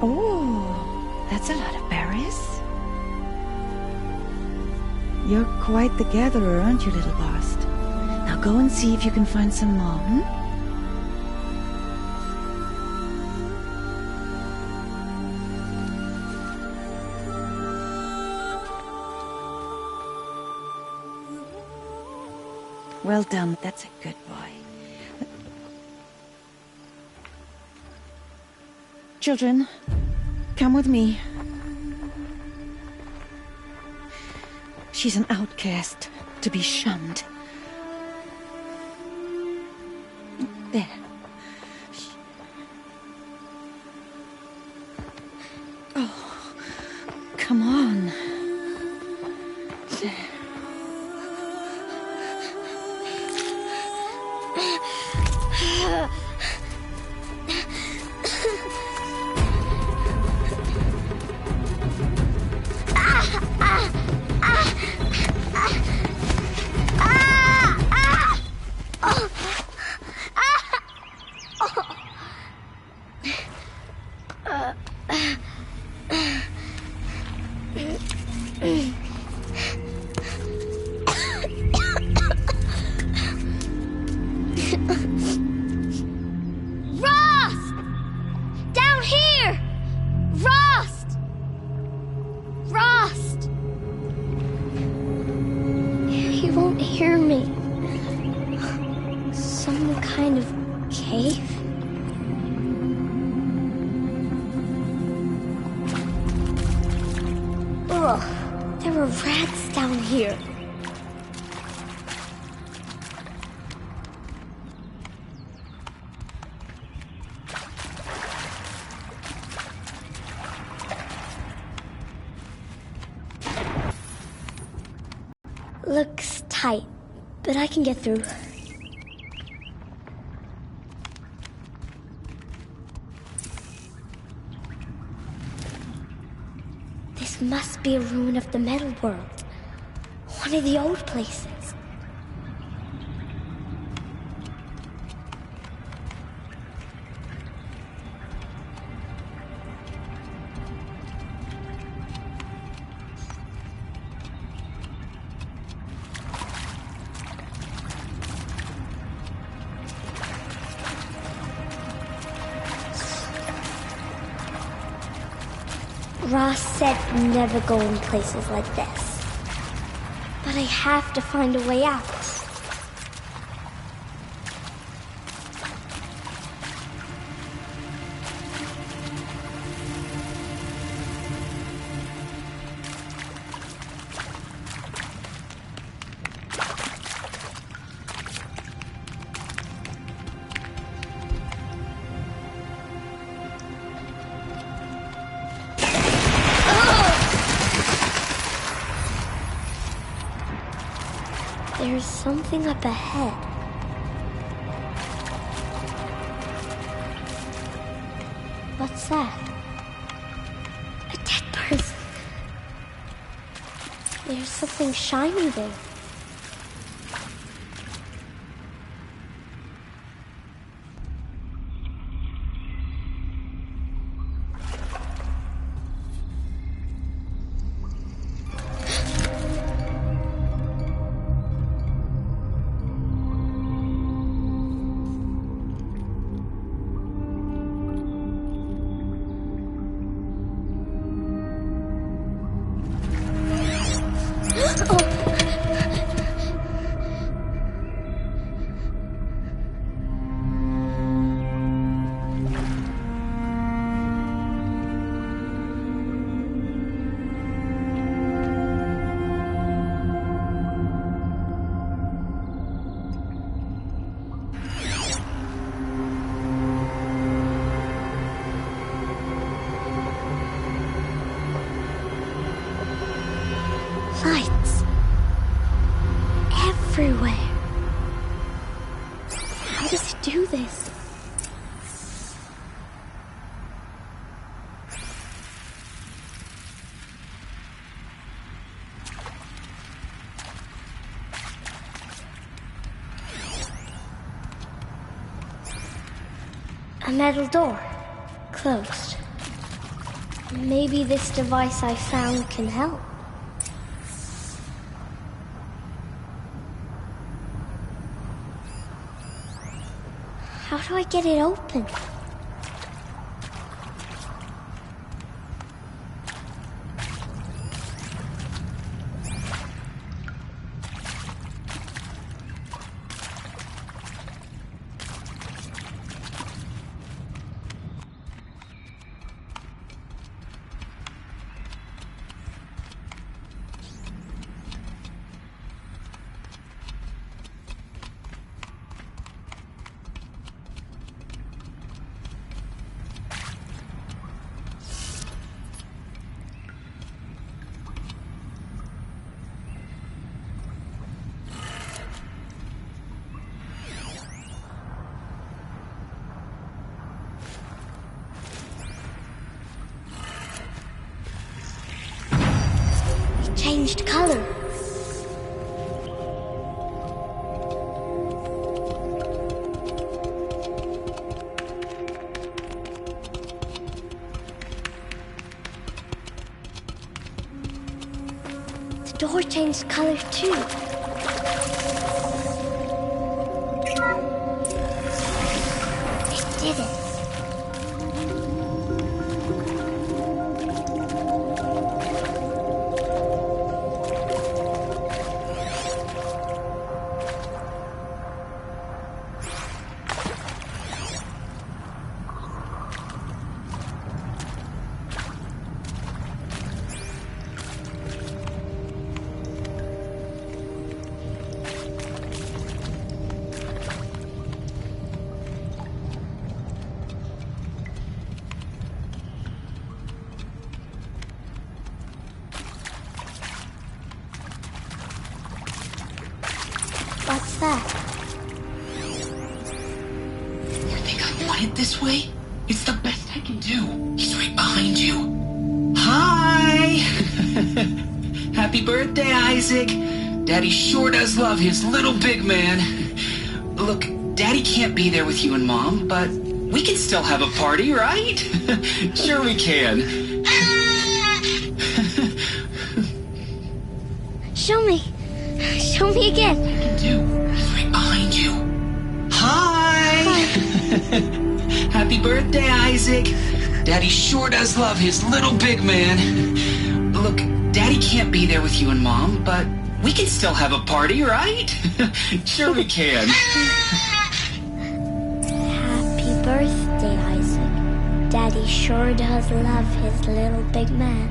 Oh, that's a lot of berries. You're quite the gatherer, aren't you, little Bast? Now go and see if you can find some more, hmm? Well done, that's a good boy. Children, come with me. She's an outcast, to be shunned. There. Oh, come on. There. Looks tight, but I can get through. This must be a ruin of the metal world. One of the old places. Ross said never go in places like this. But I have to find a way out. There's something up ahead. What's that? A dead person. There's something shiny there. Lights. Everywhere. How does it do this? A metal door. Closed. Maybe this device I found can help. How do I get it open? Changed color. The door changed color too. It did it. What's that? You think I want it this way? It's the best I can do. He's right behind you. Hi! Happy birthday, Isaac. Daddy sure does love his little big man. Look, Daddy can't be there with you and Mom, but we can still have a party, right? Sure we can. Show me. Show me again. Do. He's right behind you. Hi! Happy birthday, Isaac. Daddy sure does love his little big man. Look, Daddy can't be there with you and Mom, but we can still have a party, right? Sure we can. Happy birthday, Isaac. Daddy sure does love his little big man.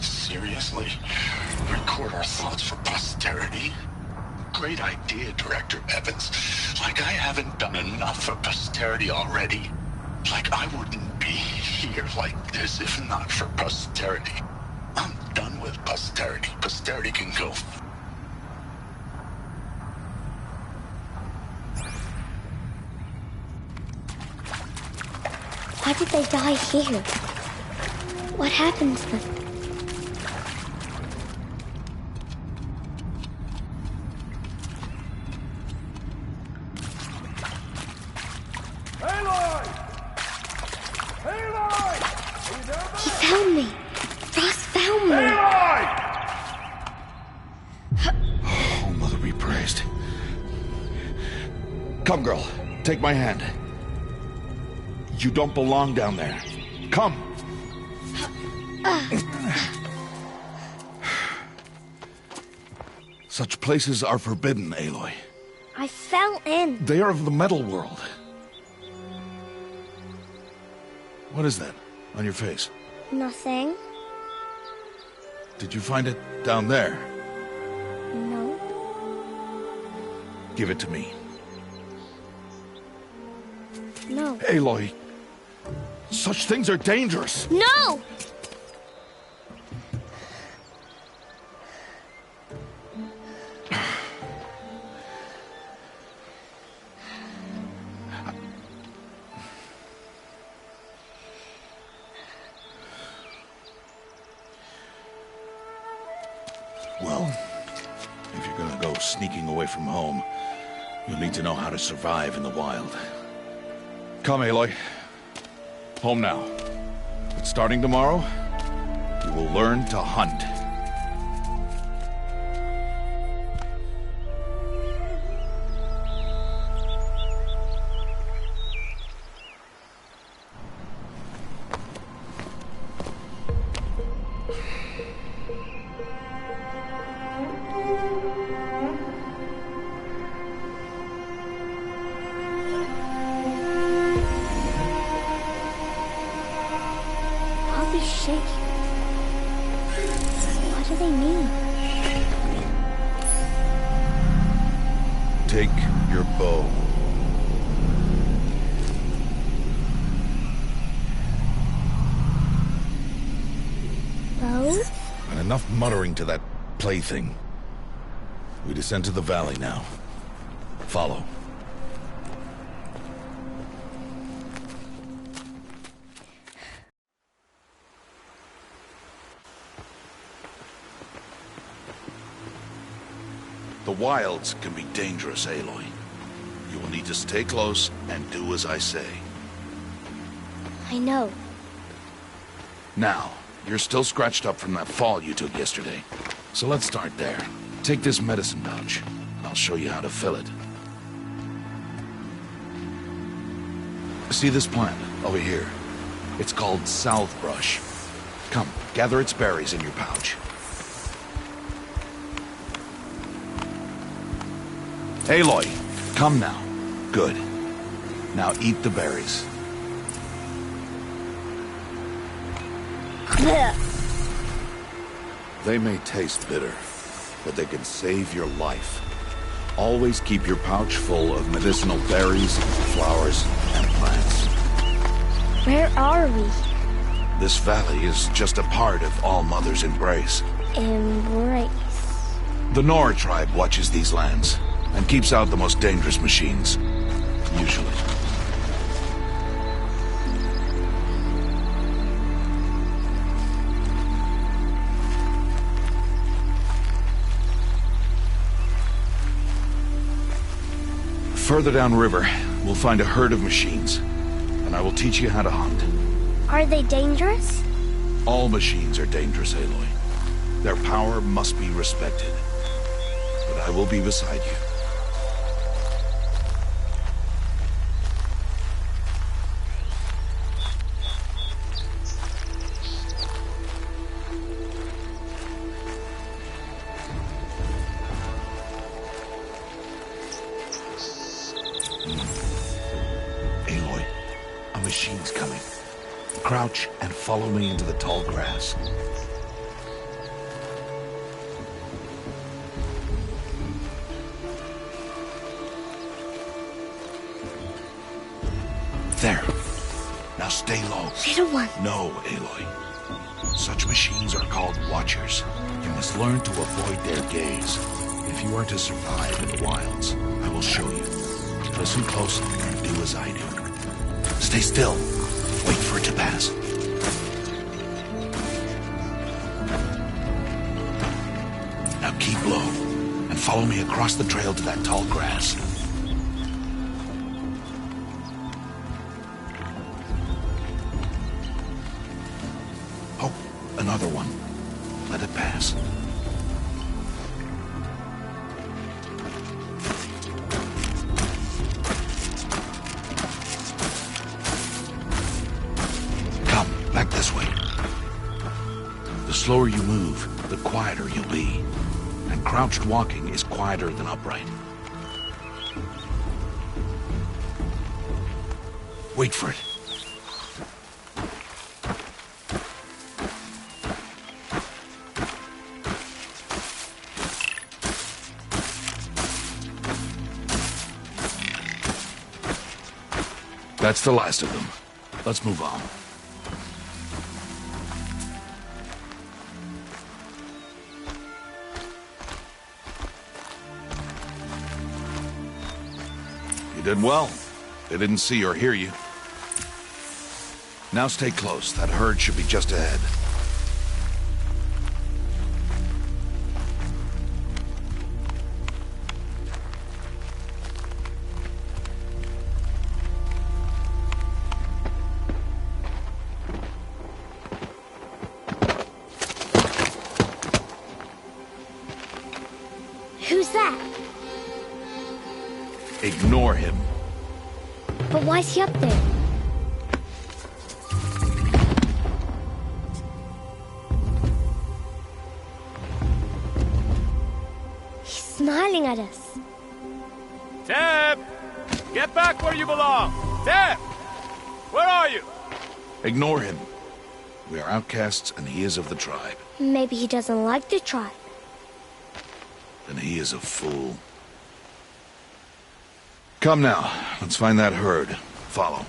Seriously? Record our thoughts for posterity? Great idea, Director Evans. Like I haven't done enough for posterity already. Like I wouldn't be here like this if not for posterity. I'm done with posterity. Posterity can go. Why did they die here? What happened to them? He found me. Ross found me. Oh, Mother be praised. Come, girl. Take my hand. You don't belong down there. Come. Such places are forbidden, Aloy. I fell in. They are of the metal world. What is that on your face? Nothing. Did you find it down there? No. Give it to me. No. Aloy, such things are dangerous. No! Well, if you're gonna go sneaking away from home, you'll need to know how to survive in the wild. Come, Aloy. Home now. But starting tomorrow, you will learn to hunt. All these shapes. What do they mean? Take your bow. Bow? And enough muttering to that plaything. We descend to the valley now. Follow. The wilds can be dangerous, Aloy. You will need to stay close and do as I say. I know. Now, you're still scratched up from that fall you took yesterday. So let's start there. Take this medicine pouch. I'll show you how to fill it. See this plant over here? It's called salve brush. Come, gather its berries in your pouch. Aloy, come now. Good. Now eat the berries. They may taste bitter, but they can save your life. Always keep your pouch full of medicinal berries, flowers, and plants. Where are we? This valley is just a part of All Mother's embrace. Embrace. The Nora tribe watches these lands and keeps out the most dangerous machines, usually. Further downriver, we'll find a herd of machines, and I will teach you how to hunt. Are they dangerous? All machines are dangerous, Aloy. Their power must be respected. But I will be beside you. Aloy, a machine's coming. Crouch and follow me into the tall grass. There. Now stay low. Little one. No, Aloy. Such machines are called watchers. You must learn to avoid their gaze. If you are to survive in the wilds, I will show you. Listen closely and do as I do. Stay still. Wait for it to pass. Now keep low and follow me across the trail to that tall grass. Oh, another one. Let it pass. Come, back this way. The slower you move, the quieter you'll be. And crouched walking is quieter than upright. Wait for it. That's the last of them. Let's move on. You did well. They didn't see or hear you. Now stay close. That herd should be just ahead. Who's that? Ignore him. But why's he up there? He's smiling at us. Teb! Get back where you belong! Teb! Where are you? Ignore him. We are outcasts and he is of the tribe. Maybe he doesn't like the tribe. Then he is a fool. Come now, let's find that herd. Follow.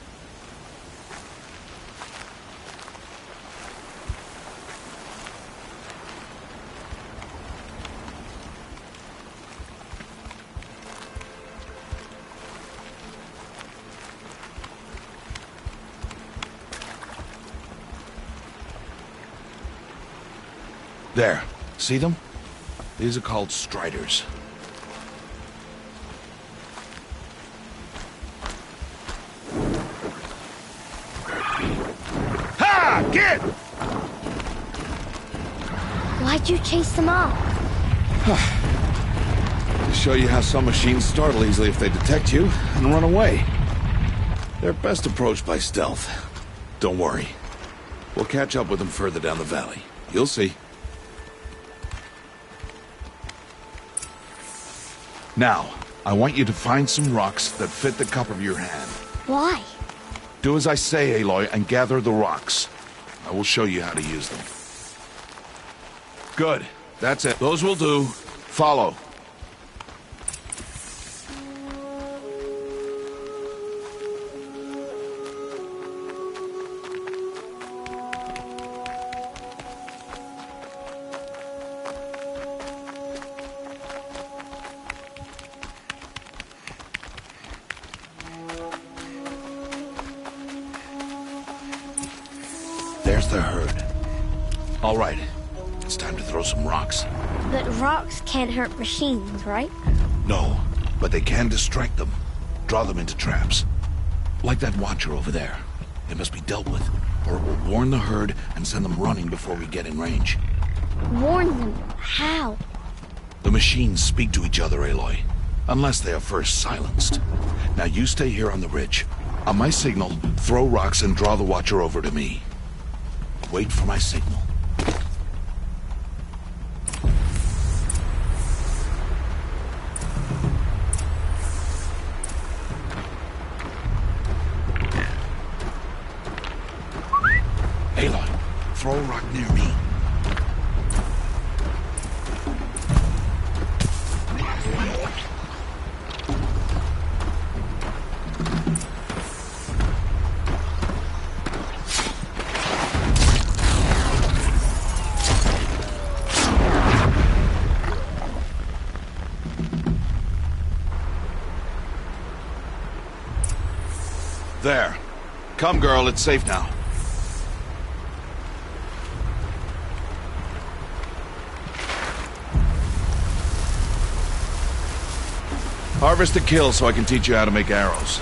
There. See them? These are called striders. Ha! Get! Why'd you chase them off? To show you how some machines startle easily if they detect you and run away. They're best approached by stealth. Don't worry. We'll catch up with them further down the valley. You'll see. Now, I want you to find some rocks that fit the cup of your hand. Why? Do as I say, Aloy, and gather the rocks. I will show you how to use them. Good. That's it. Those will do. Follow. There's the herd. All right. It's time to throw some rocks. But rocks can't hurt machines, right? No, but they can distract them. Draw them into traps. Like that watcher over there. It must be dealt with, or it will warn the herd and send them running before we get in range. Warn them? How? The machines speak to each other, Aloy. Unless they are first silenced. Now you stay here on the ridge. On my signal, throw rocks and draw the watcher over to me. Wait for my signal. Aloy, throw a rock near me. There. Come, girl, it's safe now. Harvest the kill so I can teach you how to make arrows.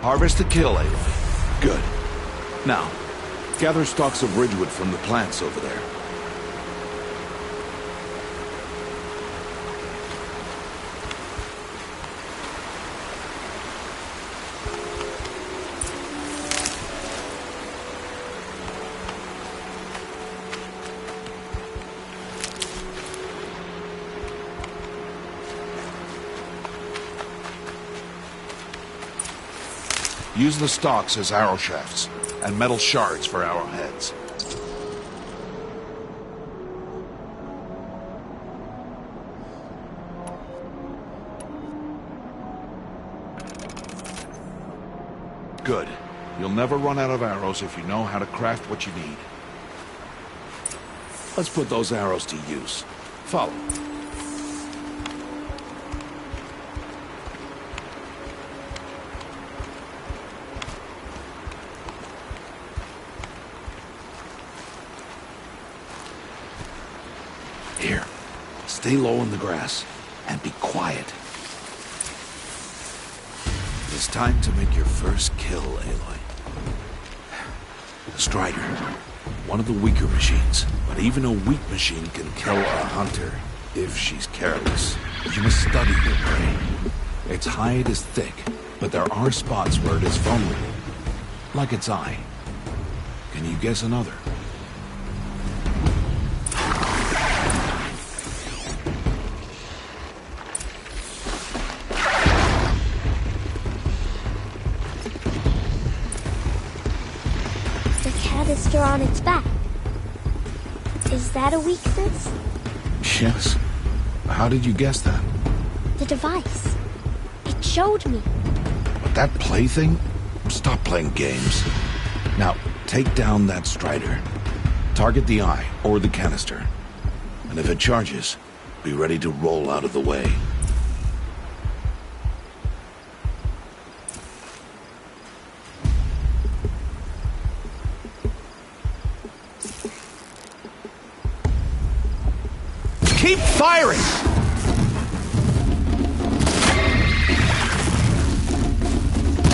Harvest the kill, Aloy. Good. Now, gather stalks of ridgewood from the plants over there. Use the stalks as arrow shafts, and metal shards for arrowheads. Good. You'll never run out of arrows if you know how to craft what you need. Let's put those arrows to use. Follow. Here. Stay low in the grass and be quiet. It's time to make your first kill, Aloy. The Strider. One of the weaker machines, but even a weak machine can kill a hunter if she's careless. You must study your prey. Its hide is thick, but there are spots where it is vulnerable, like its eye. Can you guess another? Canister on its back. Is that a weakness? Yes. How did you guess that? The device. It showed me. But that plaything? Stop playing games. Now, take down that Strider. Target the eye or the canister. And if it charges, be ready to roll out of the way. Keep firing!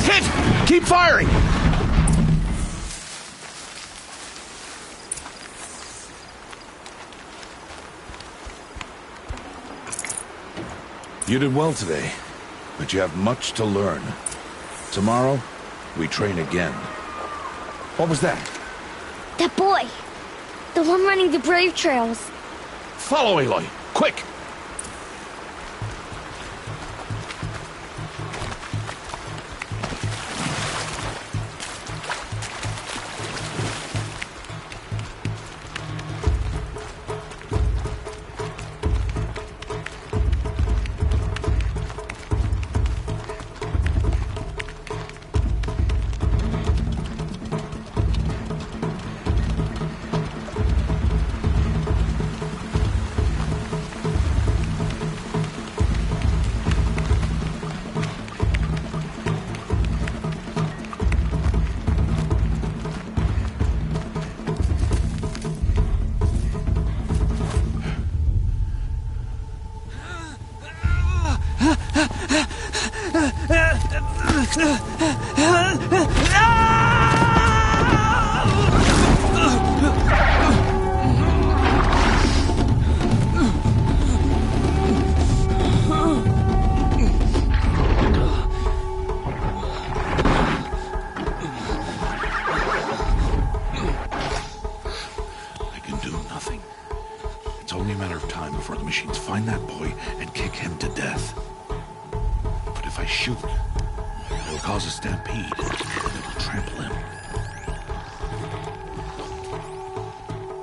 Hit! Keep firing! You did well today, but you have much to learn. Tomorrow, we train again. What was that? That boy! The one running the brave trails. Follow Aloy, quick! Find that boy and kick him to death. But if I shoot, it will cause a stampede and it will trample him.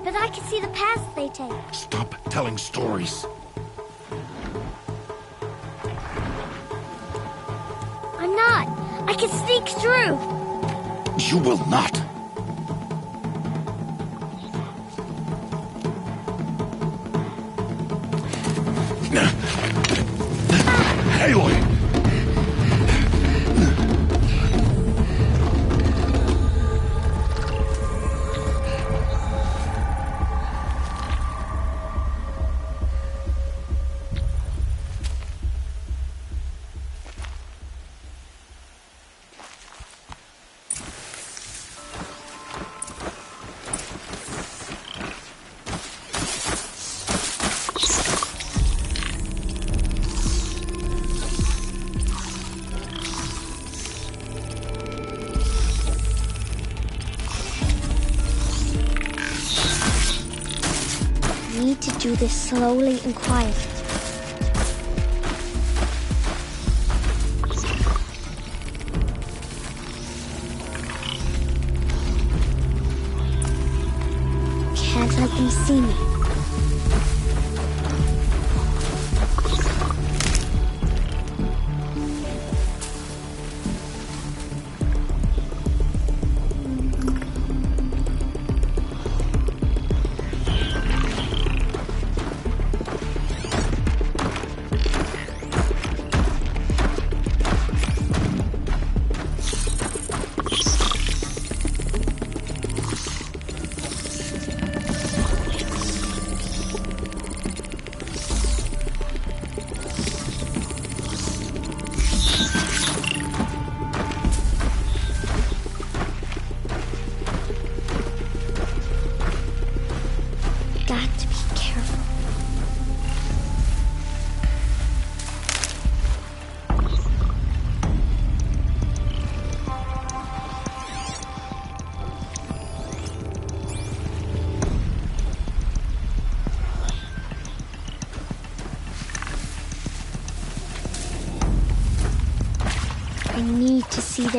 But I can see the paths they take. Stop telling stories. I'm not. I can sneak through. You will not. Aloy! Need to do this slowly and quietly. Can't let them see me.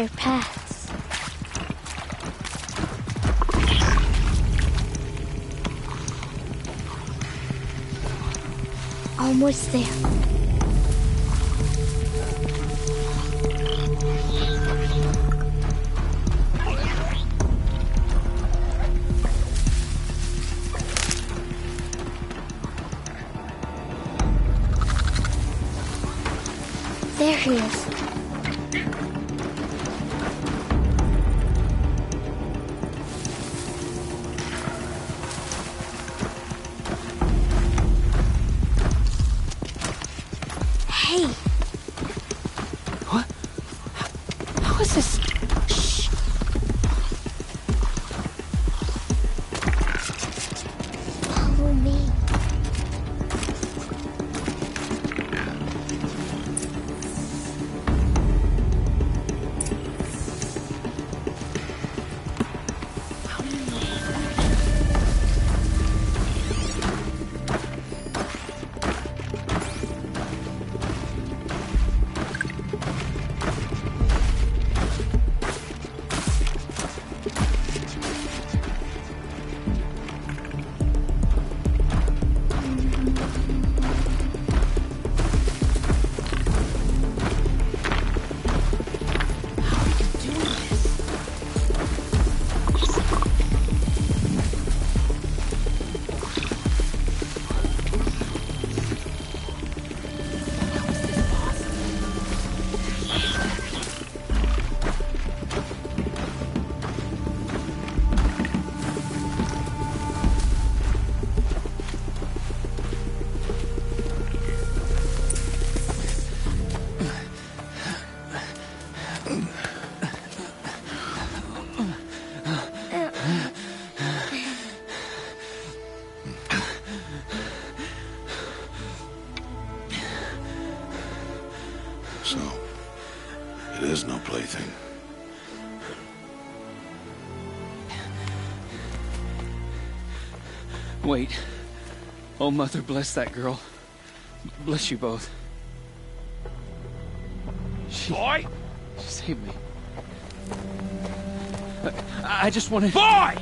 their paths. Almost there. There he is. Hey. What? How is this? Shh. Follow me. So, it is no plaything. Wait. Oh, Mother, bless that girl. Bless you both. Boy! She saved me. I just wanted... Boy!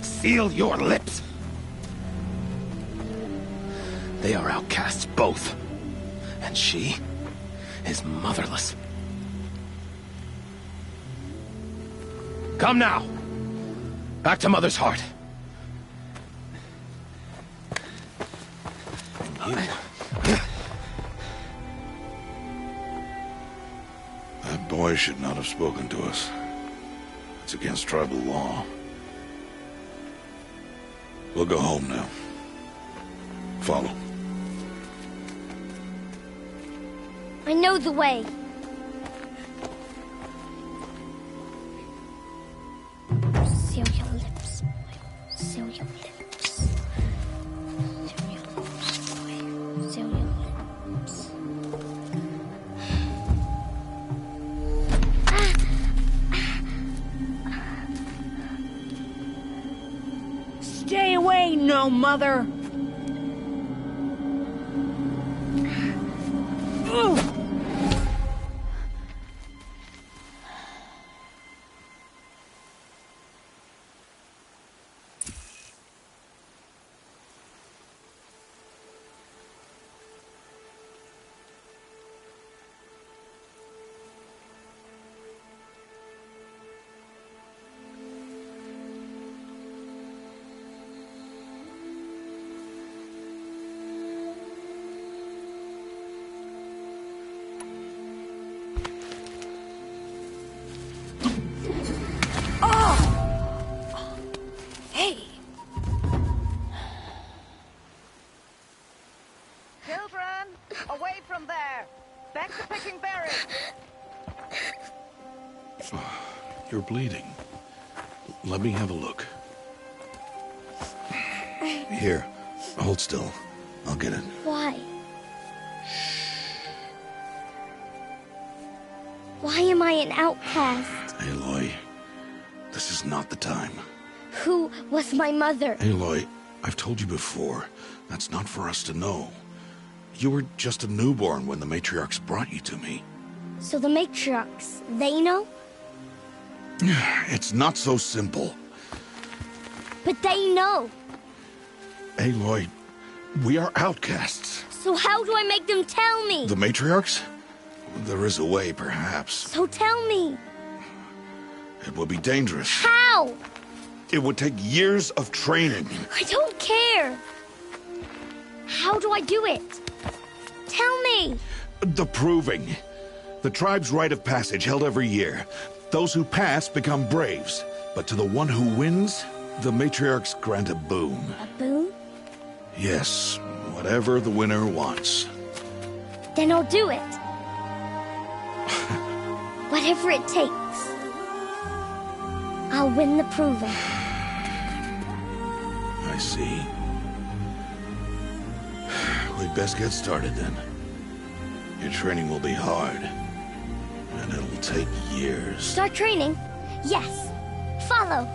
Seal your lips. They are outcasts, both. And she is motherless. Come now. Back to Mother's heart. That boy should not have spoken to us. It's against tribal law. We'll go home now. Follow. I know the way. Seal your lips, boy. Seal your lips. Seal your lips, boy. Seal your lips. Stay away, no mother. Children, away from there. Back to picking berries. You're bleeding. Let me have a look. Here, hold still. I'll get it. Why? Why am I an outcast? Aloy, this is not the time. Who was my mother? Aloy, I've told you before, that's not for us to know. You were just a newborn when the matriarchs brought you to me. So the matriarchs, they know? It's not so simple. But they know. Aloy, we are outcasts. So how do I make them tell me? The matriarchs? There is a way, perhaps. So tell me. It would be dangerous. How? It would take years of training. I don't care. How do I do it? Tell me. The proving. The tribe's rite of passage held every year. Those who pass become braves. But to the one who wins, the matriarchs grant a boon. A boon? Yes, whatever the winner wants. Then I'll do it. Whatever it takes. I'll win the proving. I see. We'd best get started then. Your training will be hard. And it'll take years. Start training? Yes. Follow.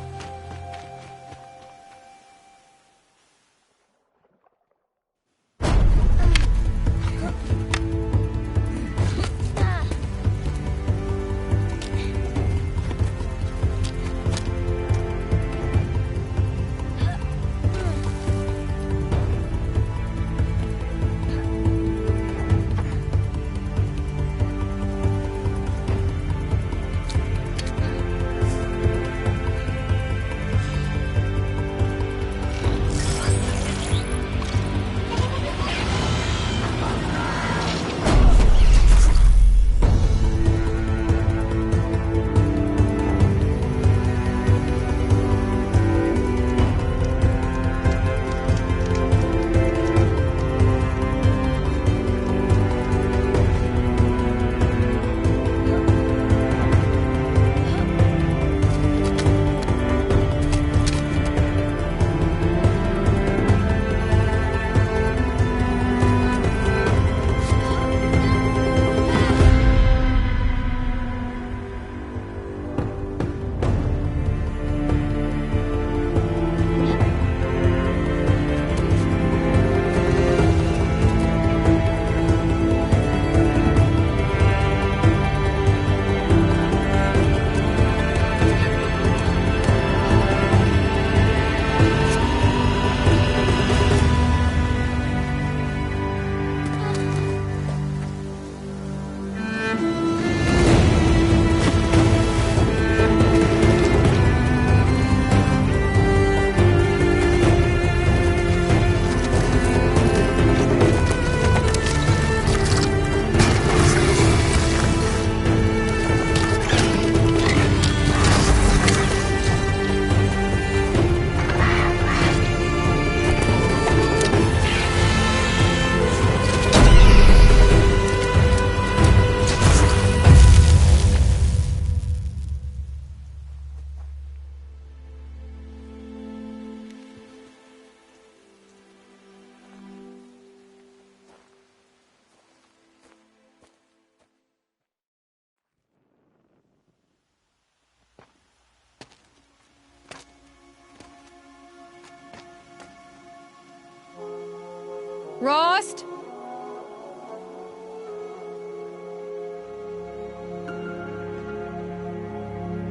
Rost?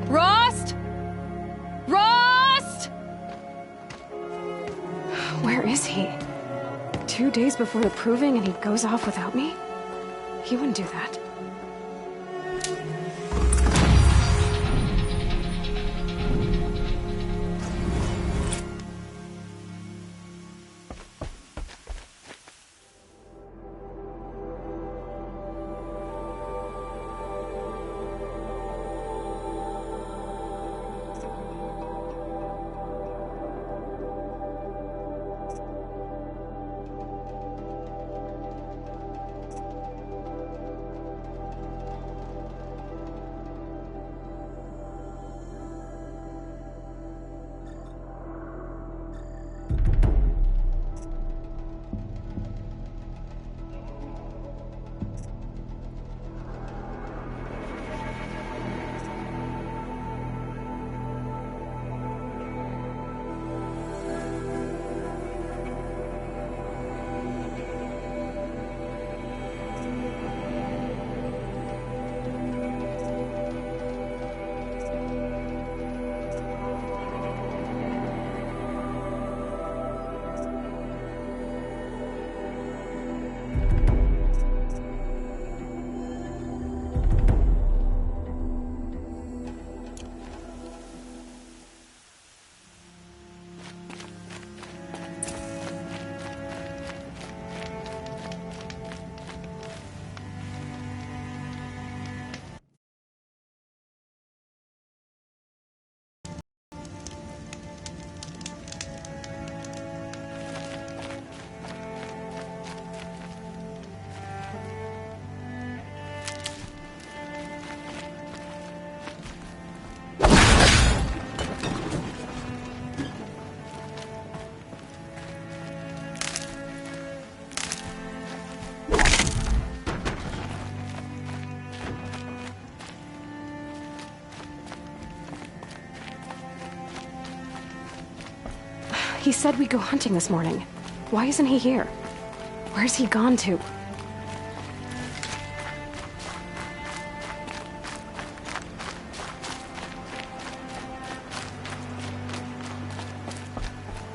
Rost? Rost? Where is he? 2 days before the proving and he goes off without me? He wouldn't do that. He said we'd go hunting this morning. Why isn't he here? Where's he gone to?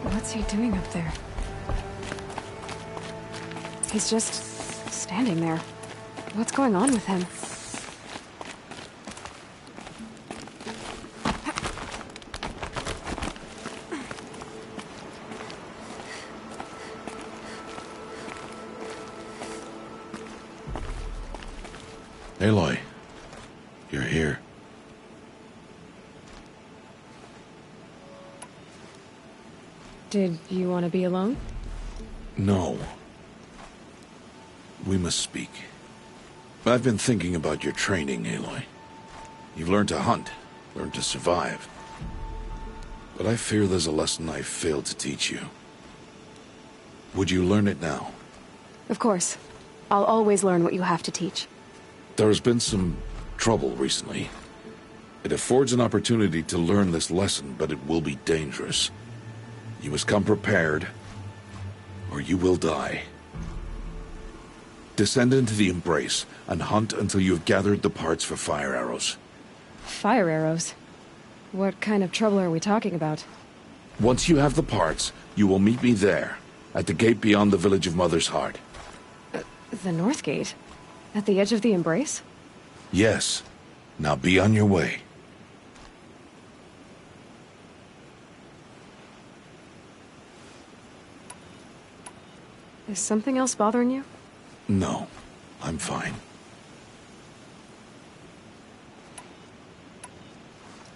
What's he doing up there? He's just standing there. What's going on with him? Aloy, you're here. Did you want to be alone? No. We must speak. I've been thinking about your training, Aloy. You've learned to hunt, learned to survive. But I fear there's a lesson I failed to teach you. Would you learn it now? Of course. I'll always learn what you have to teach. There's been some trouble recently. It affords an opportunity to learn this lesson, but it will be dangerous. You must come prepared, or you will die. Descend into the Embrace, and hunt until you have gathered the parts for fire arrows. Fire arrows? What kind of trouble are we talking about? Once you have the parts, you will meet me there, at the gate beyond the village of Mother's Heart. The North Gate? At the edge of the Embrace? Yes. Now be on your way. Is something else bothering you? No, I'm fine.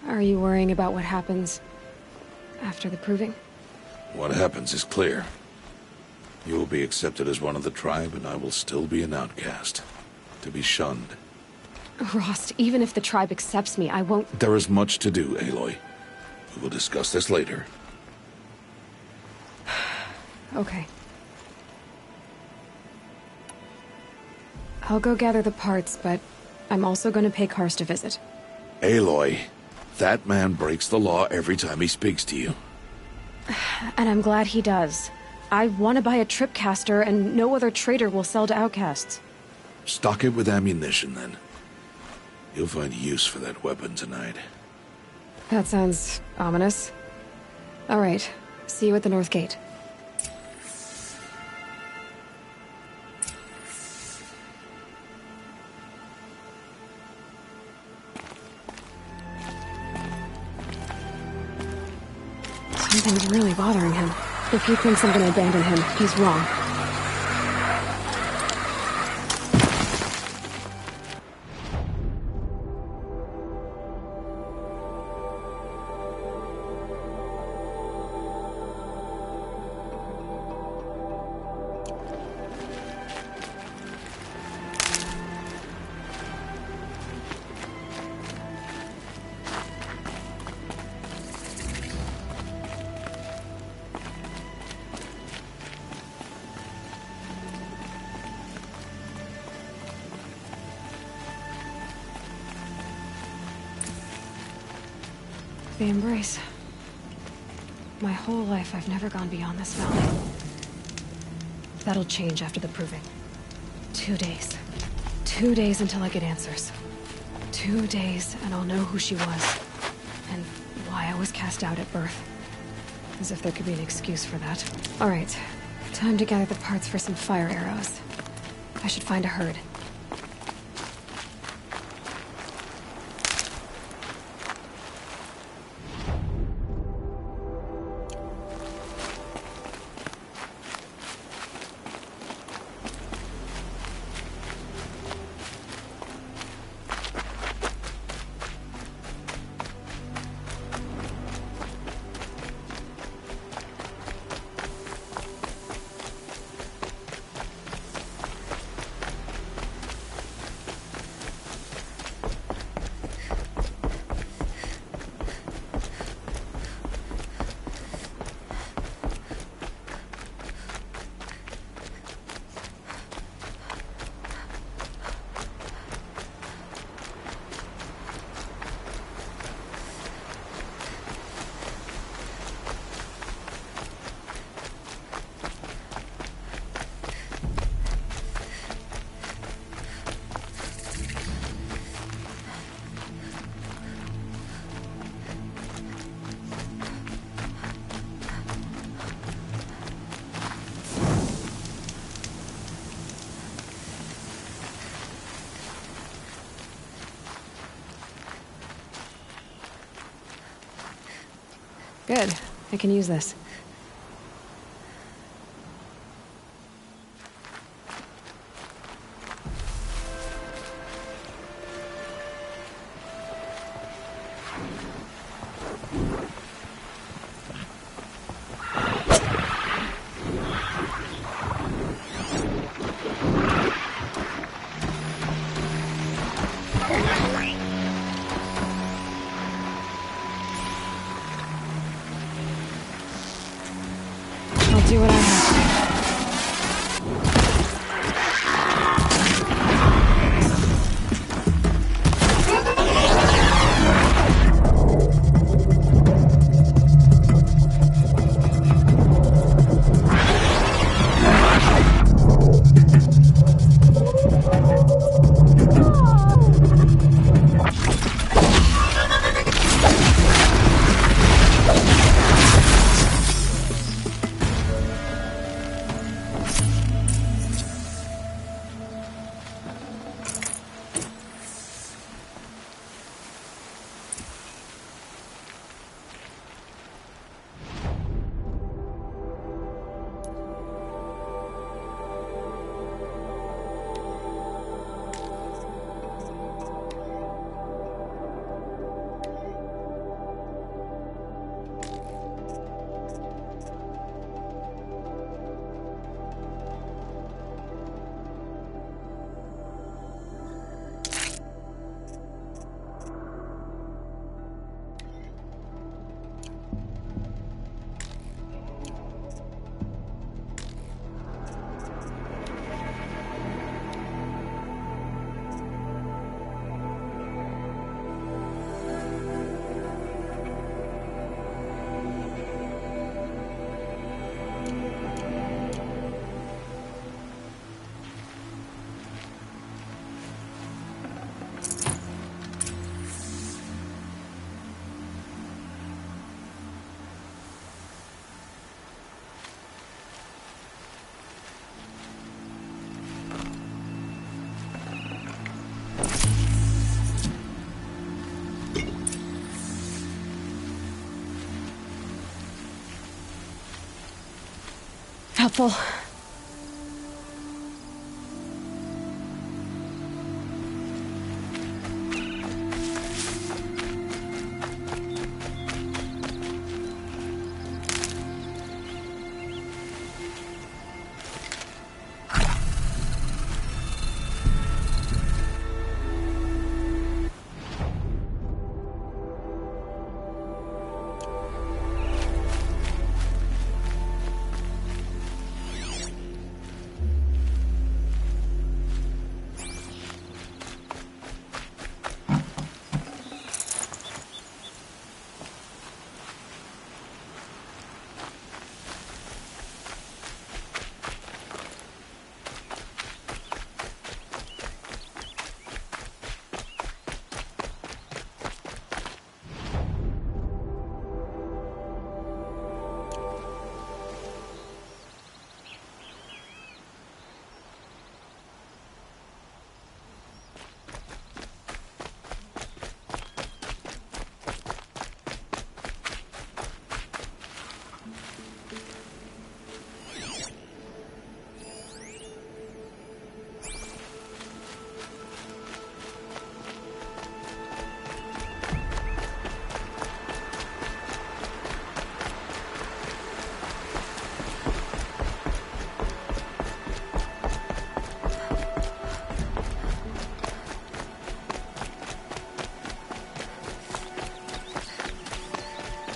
Are you worrying about what happens after the proving? What happens is clear. You will be accepted as one of the tribe, and I will still be an outcast. To be shunned. Rost, even if the tribe accepts me, I won't... There is much to do, Aloy. We will discuss this later. Okay. I'll go gather the parts, but I'm also going to pay Karst a visit. Aloy, that man breaks the law every time he speaks to you. And I'm glad he does. I want to buy a tripcaster, and no other trader will sell to outcasts. Stock it with ammunition, then. You'll find use for that weapon tonight. That sounds ominous. All right. See you at the North Gate. Something's really bothering him. If he thinks I'm gonna abandon him, he's wrong. The Embrace. My whole life, I've never gone beyond this valley. That'll change after the proving. 2 days. 2 days until I get answers. 2 days, and I'll know who she was. And why I was cast out at birth. As if there could be an excuse for that. Alright, time to gather the parts for some fire arrows. I should find a herd. Good. I can use this. I'll do what I have to. Helpful.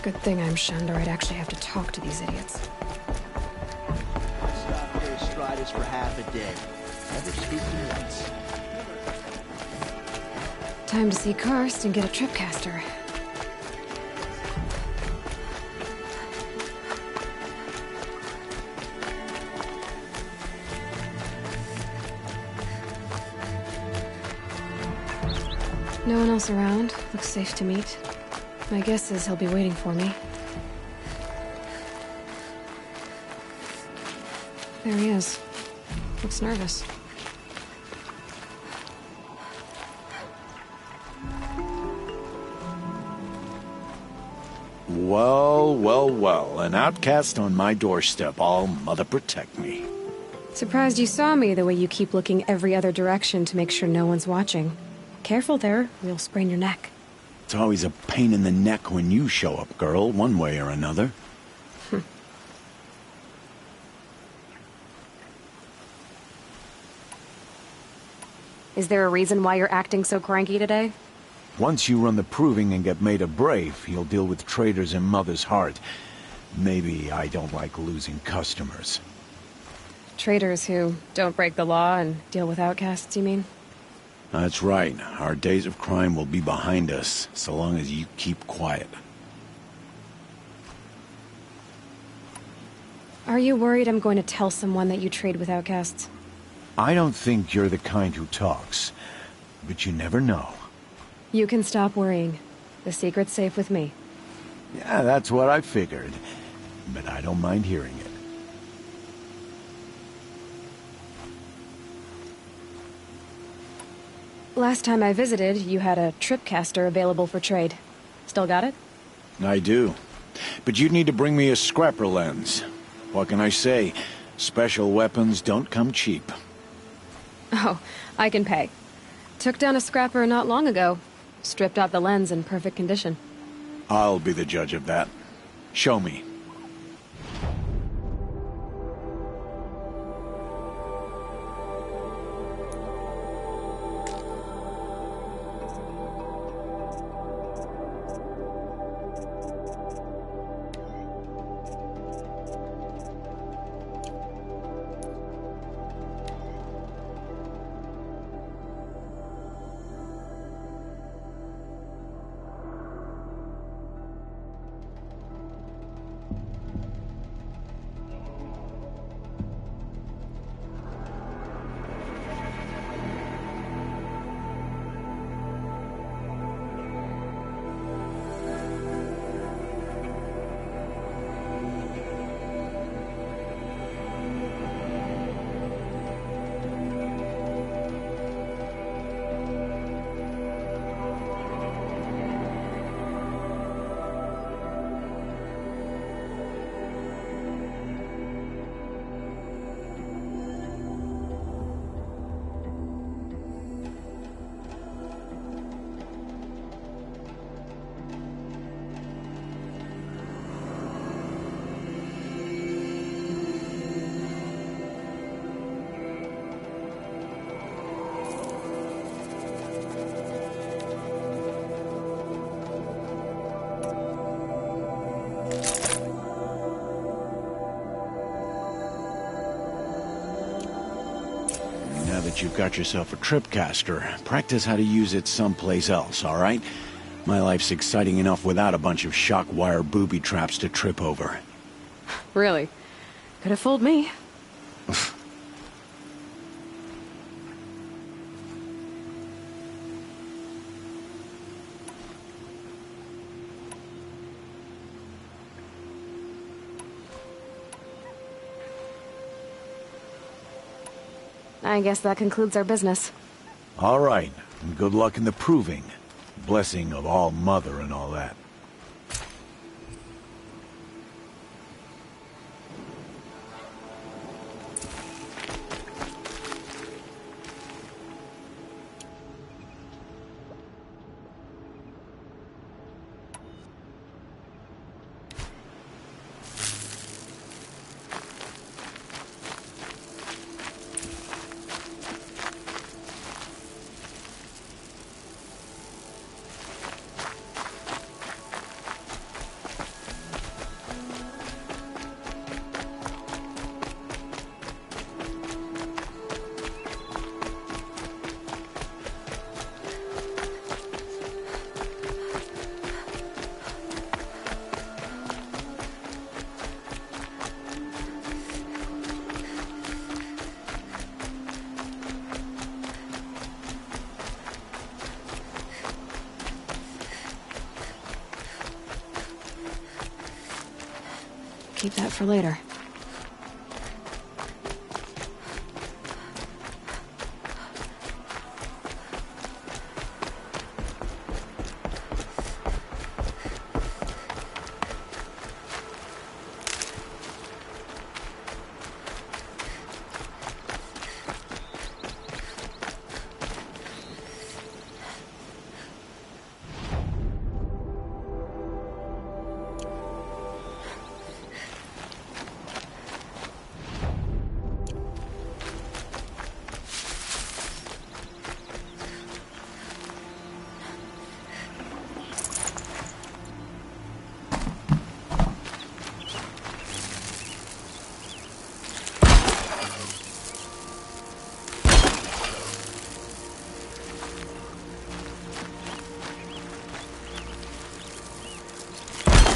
Good thing I'm shunned, or I'd actually have to talk to these idiots. Stop here, Striders, for half a day. Never speaking once. Time to see Karst and get a tripcaster. No one else around. Looks safe to meet. My guess is he'll be waiting for me. There he is. Looks nervous. Well, well, well. An outcast on my doorstep. All mother protect me. Surprised you saw me the way you keep looking every other direction to make sure no one's watching. Careful there, you'll sprain your neck. It's always a pain in the neck when you show up, girl, one way or another. Is there a reason why you're acting so cranky today? Once you run the proving and get made a brave, you'll deal with traitors in Mother's heart. Maybe I don't like losing customers. Traitors who don't break the law and deal with outcasts, you mean? That's right. Our days of crime will be behind us, so long as you keep quiet. Are you worried I'm going to tell someone that you trade with outcasts? I don't think you're the kind who talks, but you never know. You can stop worrying. The secret's safe with me. Yeah, that's what I figured, but I don't mind hearing it. Last time I visited, you had a tripcaster available for trade. Still got it? I do. But you'd need to bring me a scrapper lens. What can I say? Special weapons don't come cheap. Oh, I can pay. Took down a scrapper not long ago. Stripped out the lens in perfect condition. I'll be the judge of that. Show me. Now that you've got yourself a tripcaster, practice how to use it someplace else, all right? My life's exciting enough without a bunch of shock wire booby traps to trip over. Really? Could have fooled me. I guess that concludes our business. All right, and good luck in the proving. Blessing of all mother and all that. Keep that for later.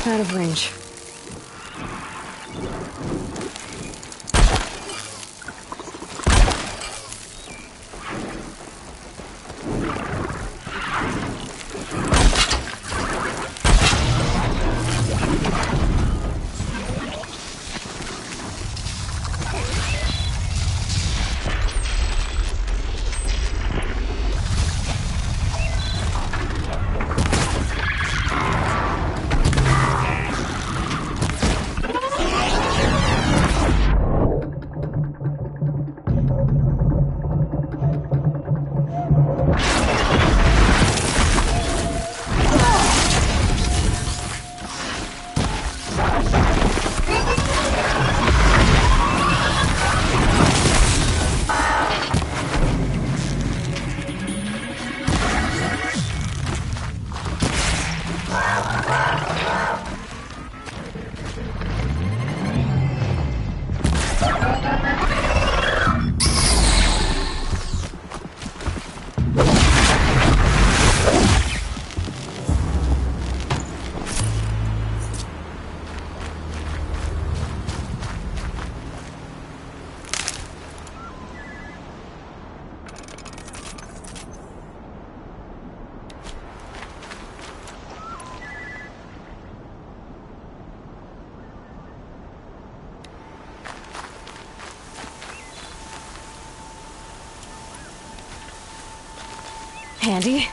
Out of range. Handy.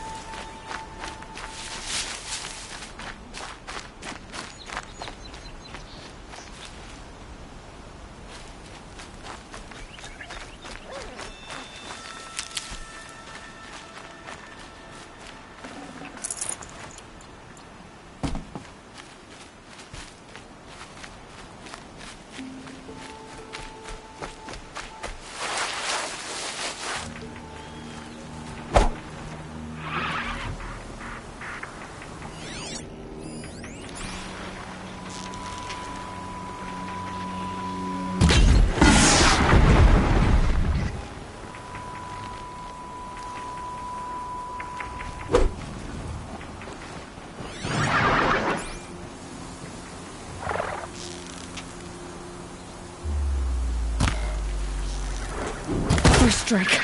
First strike.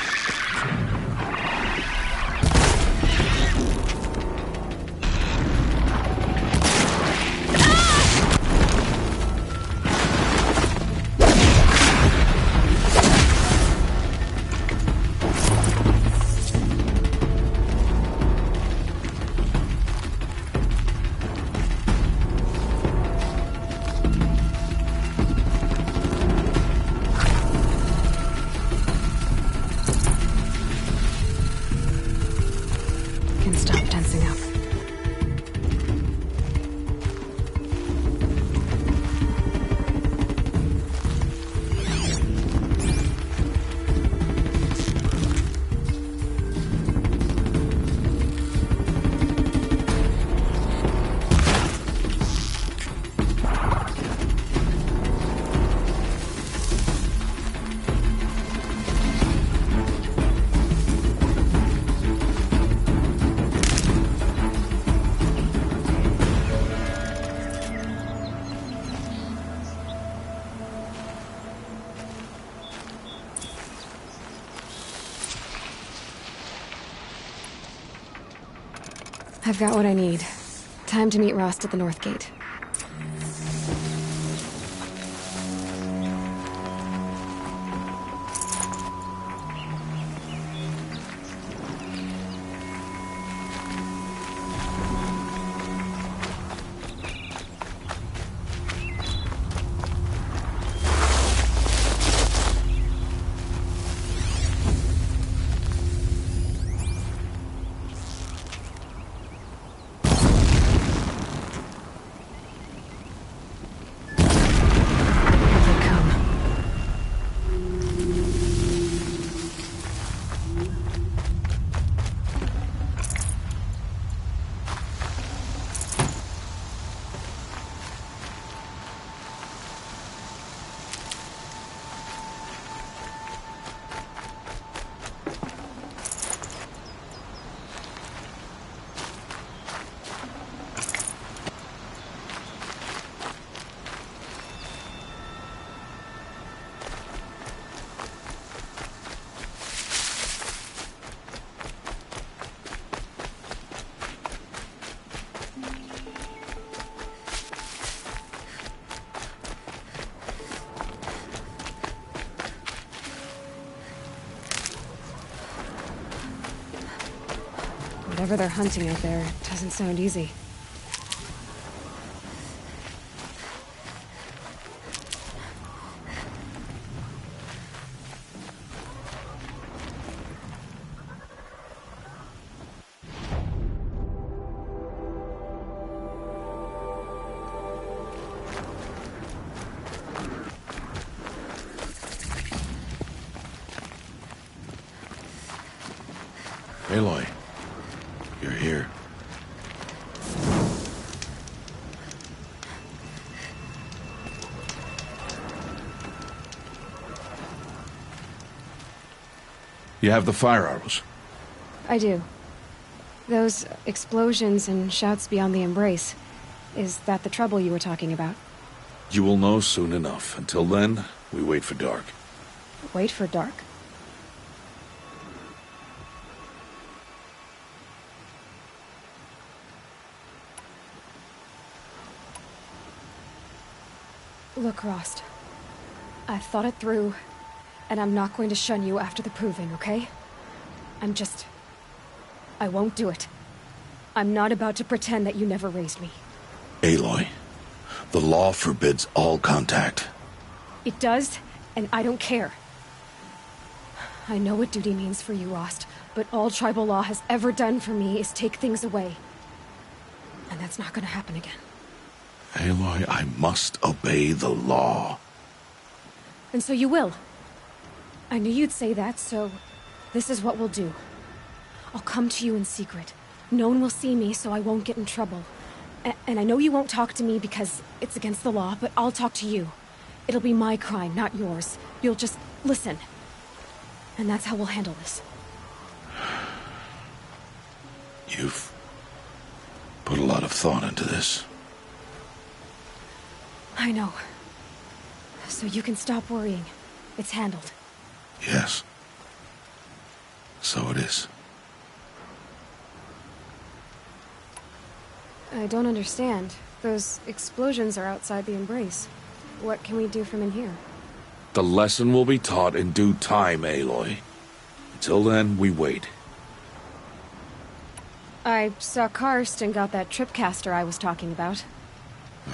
Can stop tensing up. I've got what I need. Time to meet Rost at the North Gate. Whatever they're hunting out there doesn't sound easy. Aloy, you're here. You have the fire arrows? I do. Those explosions and shouts beyond the embrace. Is that the trouble you were talking about? You will know soon enough. Until then, we wait for dark. Wait for dark? Look, Rost. I've thought it through, and I'm not going to shun you after the proving, okay? I won't do it. I'm not about to pretend that you never raised me. Aloy, the law forbids all contact. It does, and I don't care. I know what duty means for you, Rost, but all tribal law has ever done for me is take things away. And that's not gonna happen again. Aloy, I must obey the law. And so you will. I knew you'd say that, so this is what we'll do. I'll come to you in secret. No one will see me, so I won't get in trouble. And I know you won't talk to me because it's against the law, but I'll talk to you. It'll be my crime, not yours. You'll just listen. And that's how we'll handle this. You've put a lot of thought into this. I know. So you can stop worrying. It's handled. Yes. So it is. I don't understand. Those explosions are outside the embrace. What can we do from in here? The lesson will be taught in due time, Aloy. Until then, we wait. I saw Karst and got that tripcaster I was talking about.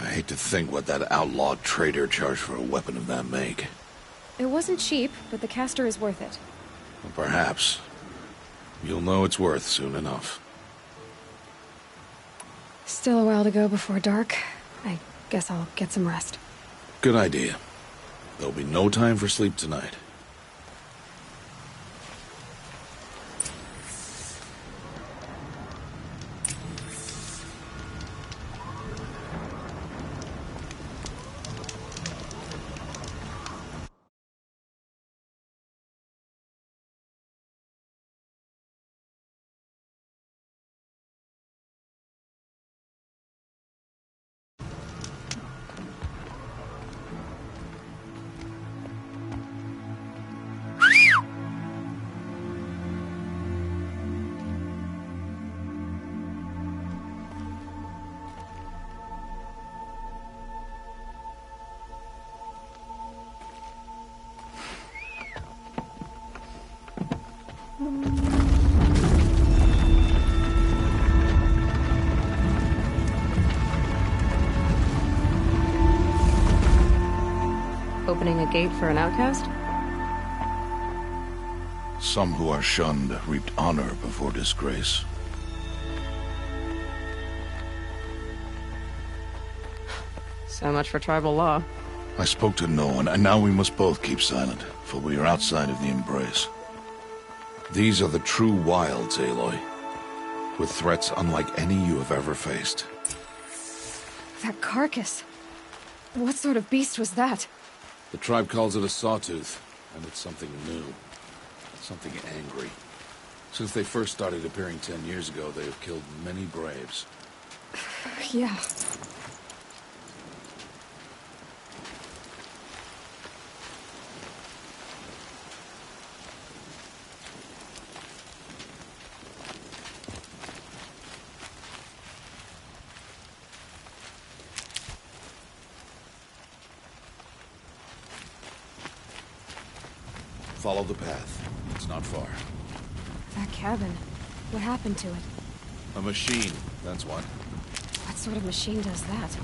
I hate to think what that outlawed trader charged for a weapon of that make. It wasn't cheap, but the caster is worth it. Well, perhaps. You'll know it's worth soon enough. Still a while to go before dark. I guess I'll get some rest. Good idea. There'll be no time for sleep tonight. Opening a gate for an outcast? Some who are shunned reaped honor before disgrace. So much for tribal law. I spoke to no one, and now we must both keep silent, for we are outside of the embrace. These are the true wilds, Aloy, with threats unlike any you have ever faced. That carcass. What sort of beast was that? The tribe calls it a sawtooth, and it's something new. Something angry. Since they first started appearing 10 years ago, they have killed many braves. Yeah. Follow the path. It's not far. That cabin. What happened to it? A machine, that's what. What sort of machine does that?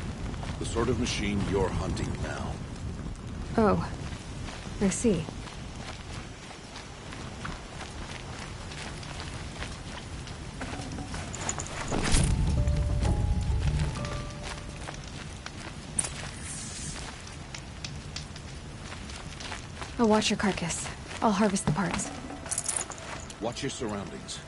The sort of machine you're hunting now. Oh, I see. I'll watch your carcass. I'll harvest the parts. Watch your surroundings.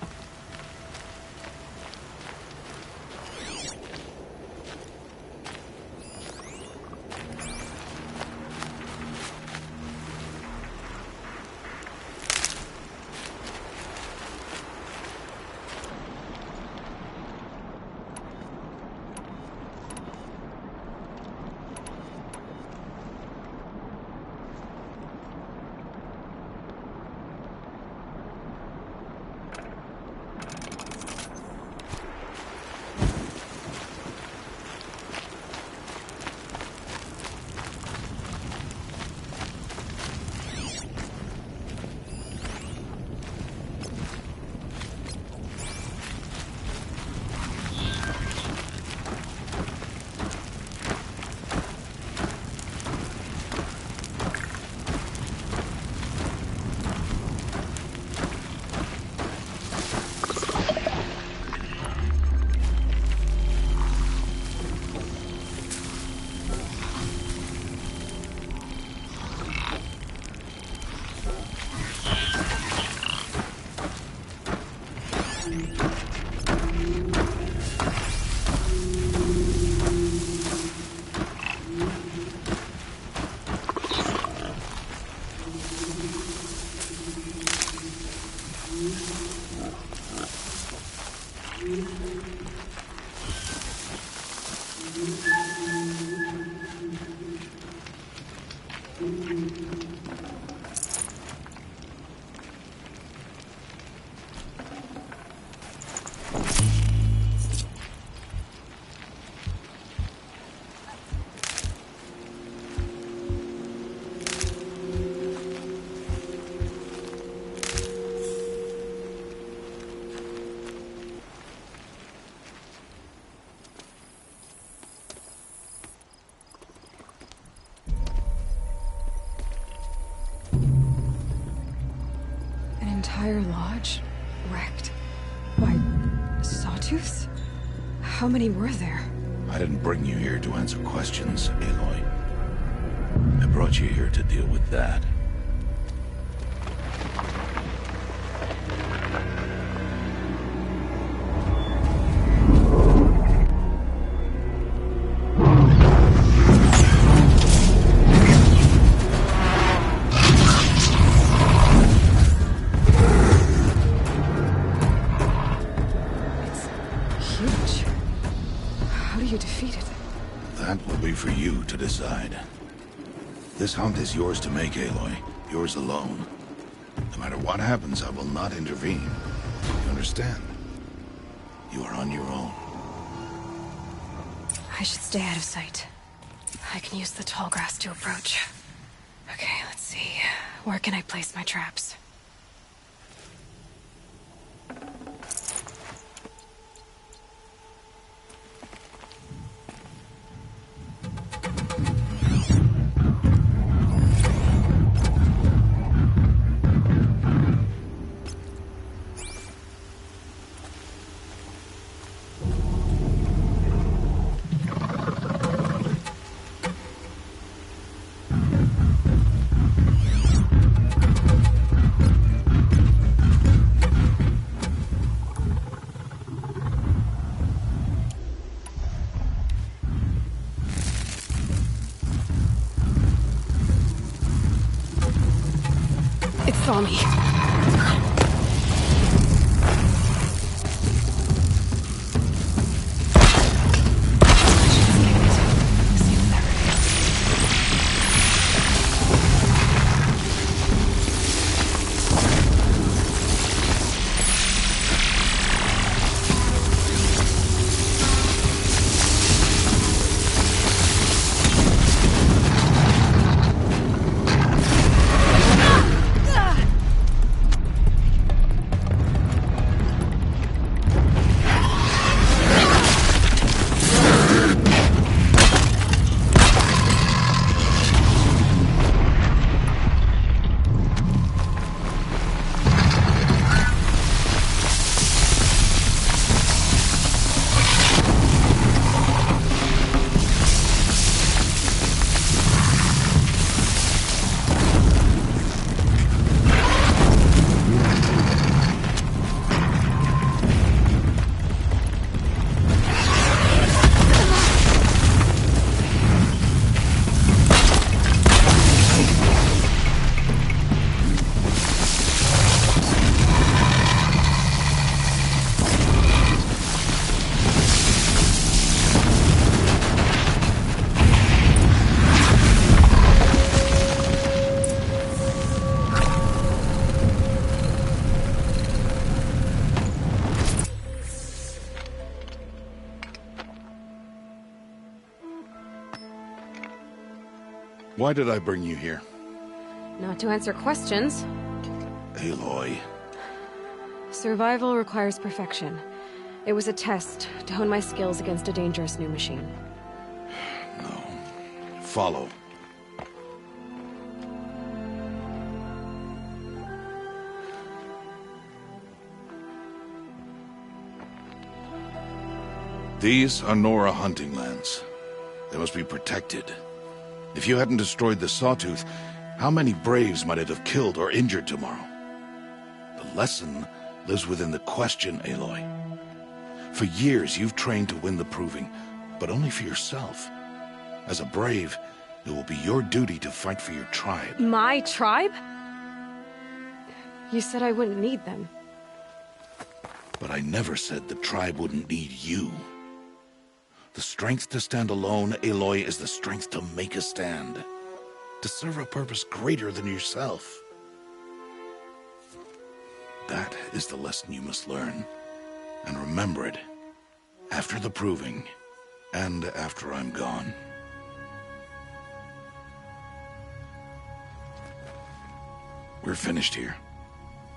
Entire lodge wrecked. Why, sawtooths? How many were there? I didn't bring you here to answer questions, Aloy. I brought you here to deal with that. Decide. This hunt is yours to make, Aloy. Yours alone. No matter what happens, I will not intervene. You understand? You are on your own. I should stay out of sight. I can use the tall grass to approach. Okay, let's see. Where can I place my traps? It saw me. Why did I bring you here? Not to answer questions. Aloy. Survival requires perfection. It was a test to hone my skills against a dangerous new machine. No. Follow. These are Nora hunting lands. They must be protected. If you hadn't destroyed the Sawtooth, how many Braves might it have killed or injured tomorrow? The lesson lives within the question, Aloy. For years, you've trained to win the Proving, but only for yourself. As a Brave, it will be your duty to fight for your tribe. My tribe? You said I wouldn't need them. But I never said the tribe wouldn't need you. The strength to stand alone, Aloy, is the strength to make a stand. To serve a purpose greater than yourself. That is the lesson you must learn. And remember it. After the Proving. And after I'm gone. We're finished here.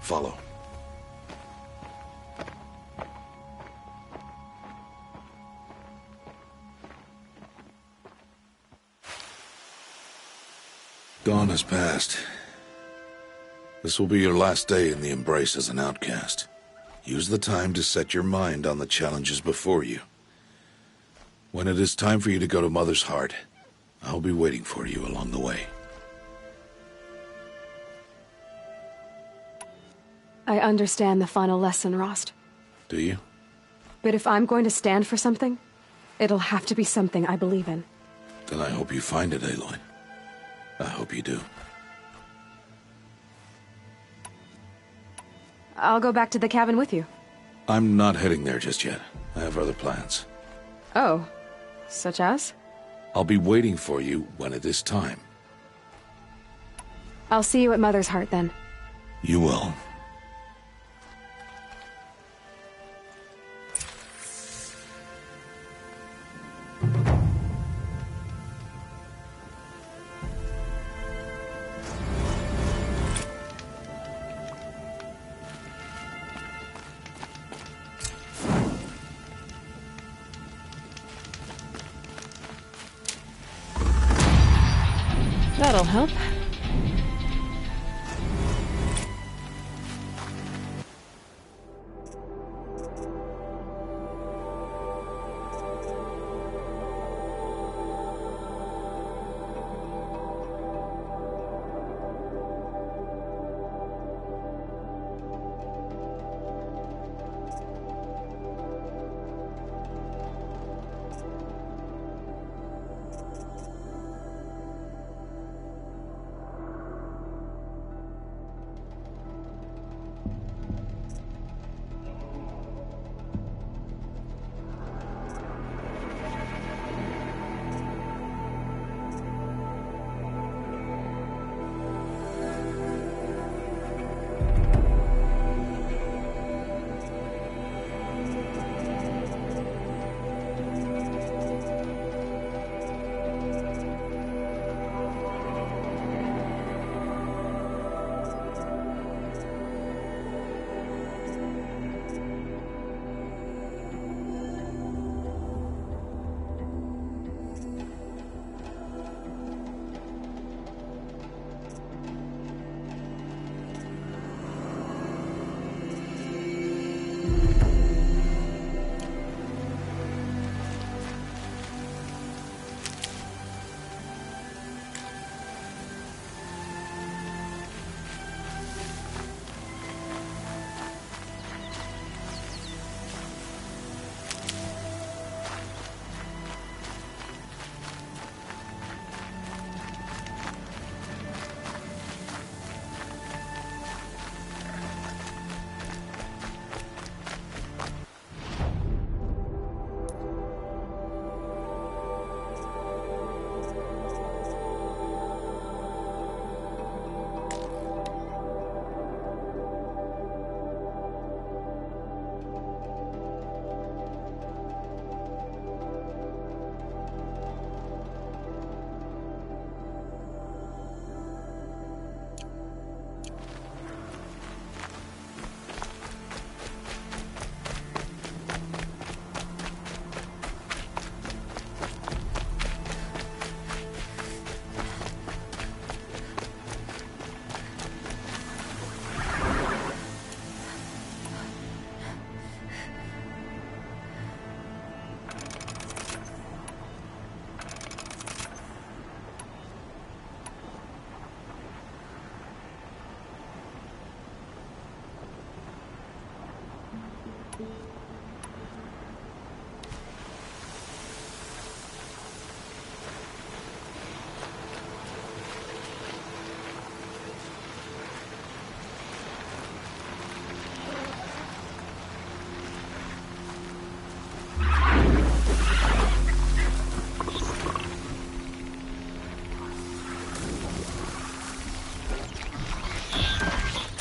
Follow. Dawn has passed. This will be your last day in the Embrace as an outcast. Use the time to set your mind on the challenges before you. When it is time for you to go to Mother's Heart, I'll be waiting for you along the way. I understand the final lesson, Rost. Do you? But if I'm going to stand for something, it'll have to be something I believe in. Then I hope you find it, Aloy. I hope you do. I'll go back to the cabin with you. I'm not heading there just yet. I have other plans. Oh, such as? I'll be waiting for you when it is time. I'll see you at Mother's Heart then. You will. That'll help.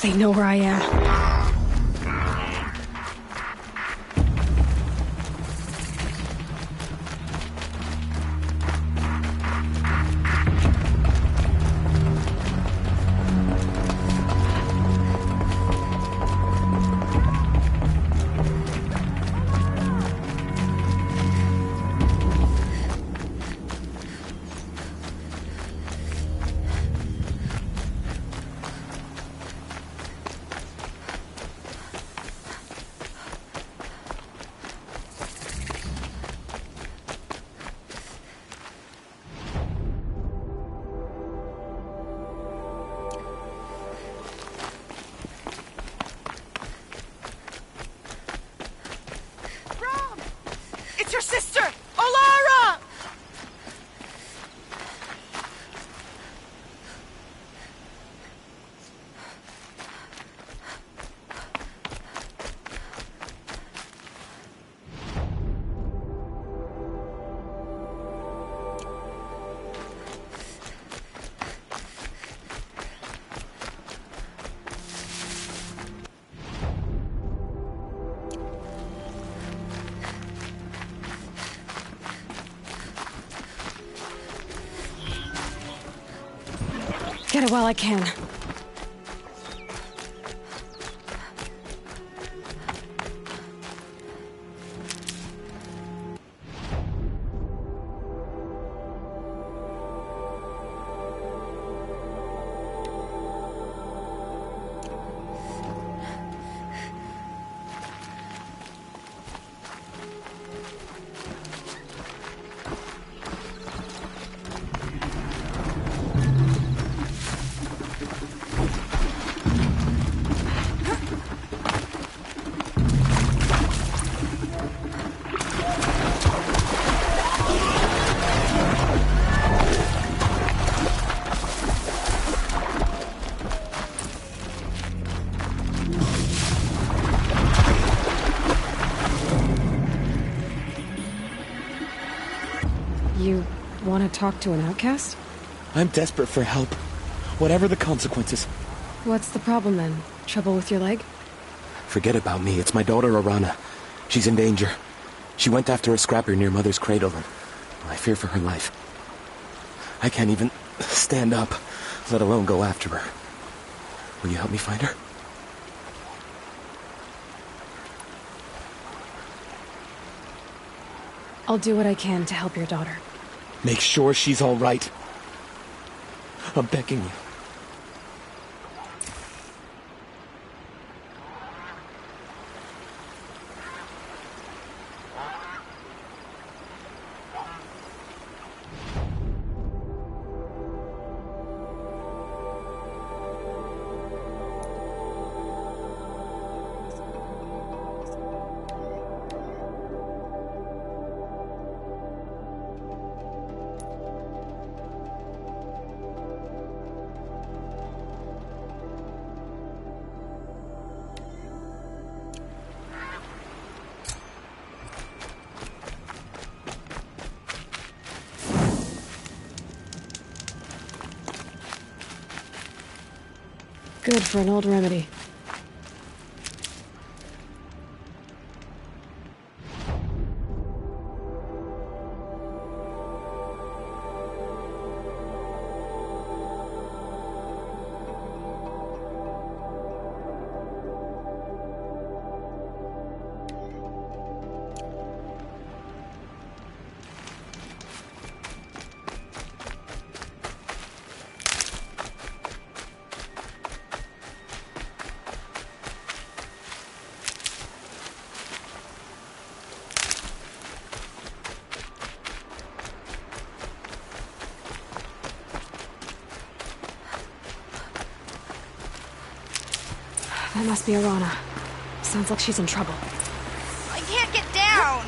They know where I am. Your sister! Olara! Get it while I can. You want to talk to an outcast? I'm desperate for help. Whatever the consequences. What's the problem then? Trouble with your leg? Forget about me. It's my daughter, Arana. She's in danger. She went after a scrapper near Mother's cradle, and I fear for her life. I can't even stand up, let alone go after her. Will you help me find her? I'll do what I can to help your daughter. Make sure she's all right. I'm begging you. Good for an old remedy. That must be Arana. Sounds like she's in trouble. I can't get down!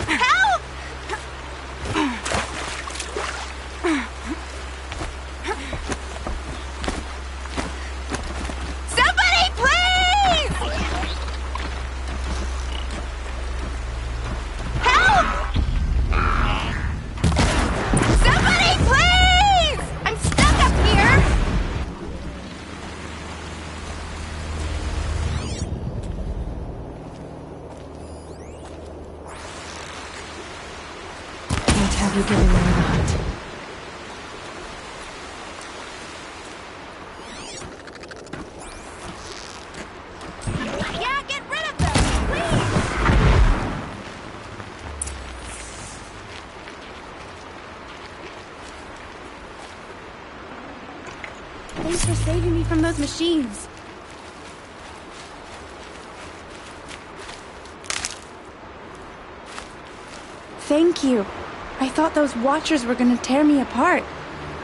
Help! Somebody, please! Help! Somebody, please! I'm stuck up here! the hunt. Yeah, get rid of them, please! Thanks for saving me from those machines. Thank you. I thought those Watchers were gonna tear me apart.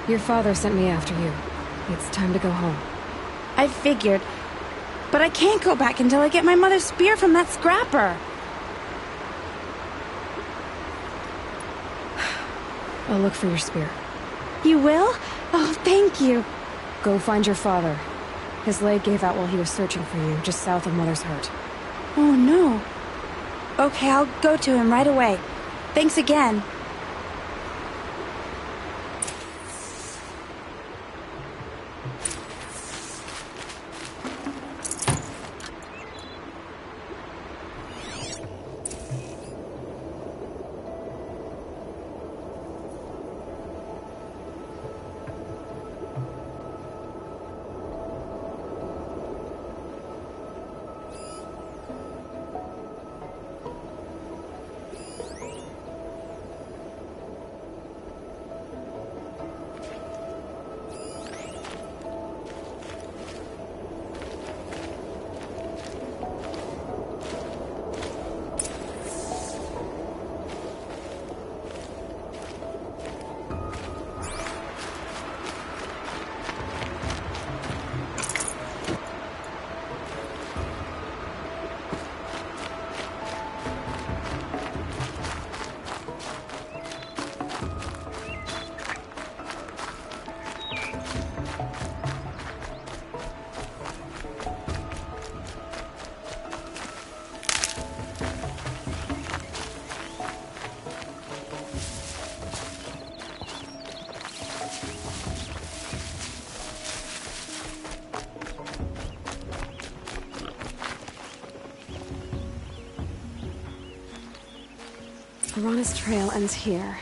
Your father sent me after you. It's time to go home. I figured. But I can't go back until I get my mother's spear from that scrapper. I'll look for your spear. You will? Oh, thank you. Go find your father. His leg gave out while he was searching for you, just south of Mother's Hurt. Oh, no. Okay, I'll go to him right away. Thanks again. Verana's trail ends here.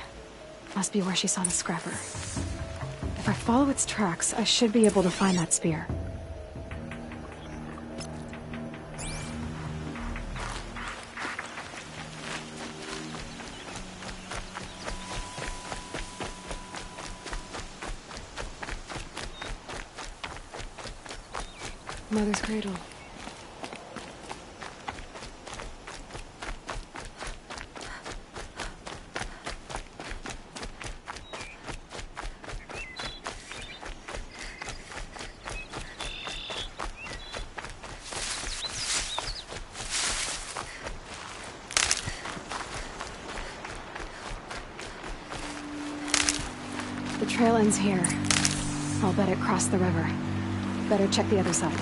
Must be where she saw the scrapper. If I follow its tracks, I should be able to find that spear. Mother's cradle. The trail ends here. I'll bet it crossed the river. Better check the other side.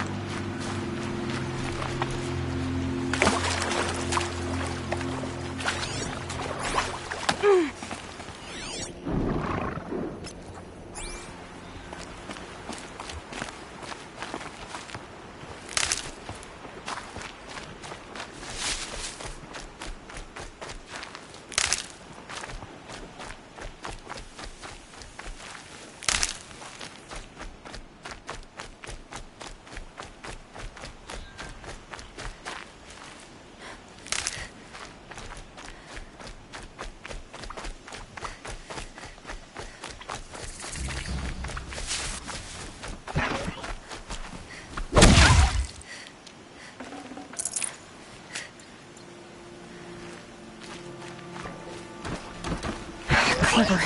Clever.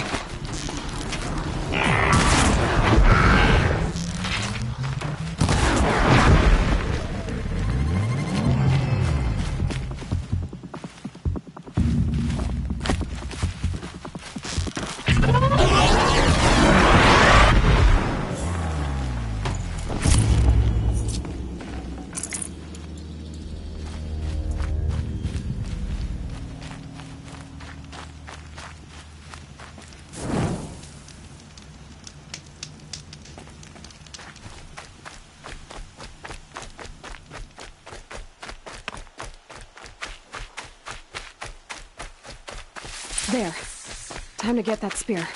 There. Time to get that spear.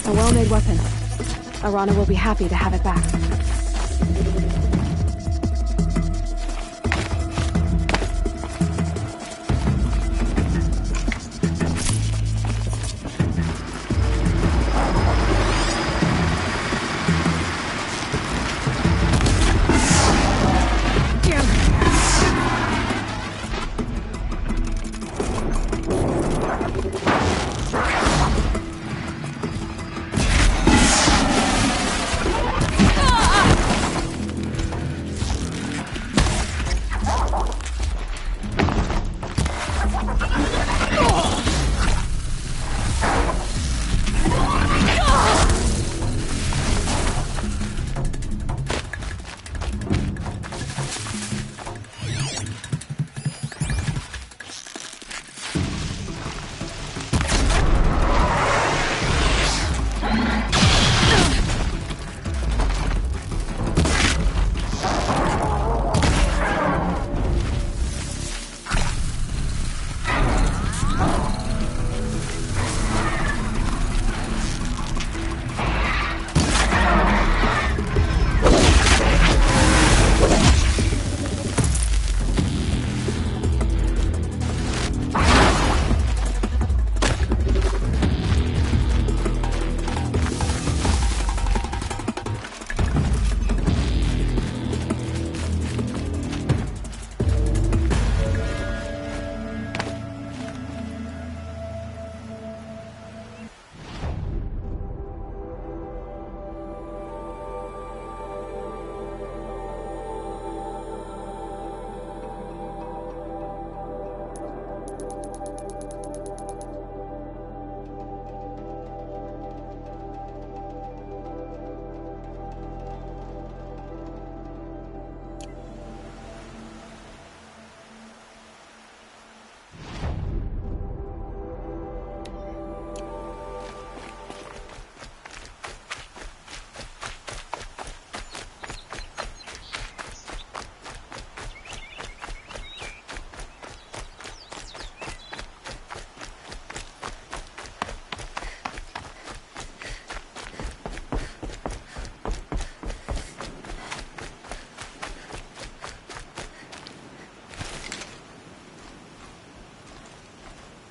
A well-made weapon. Arana will be happy to have it back.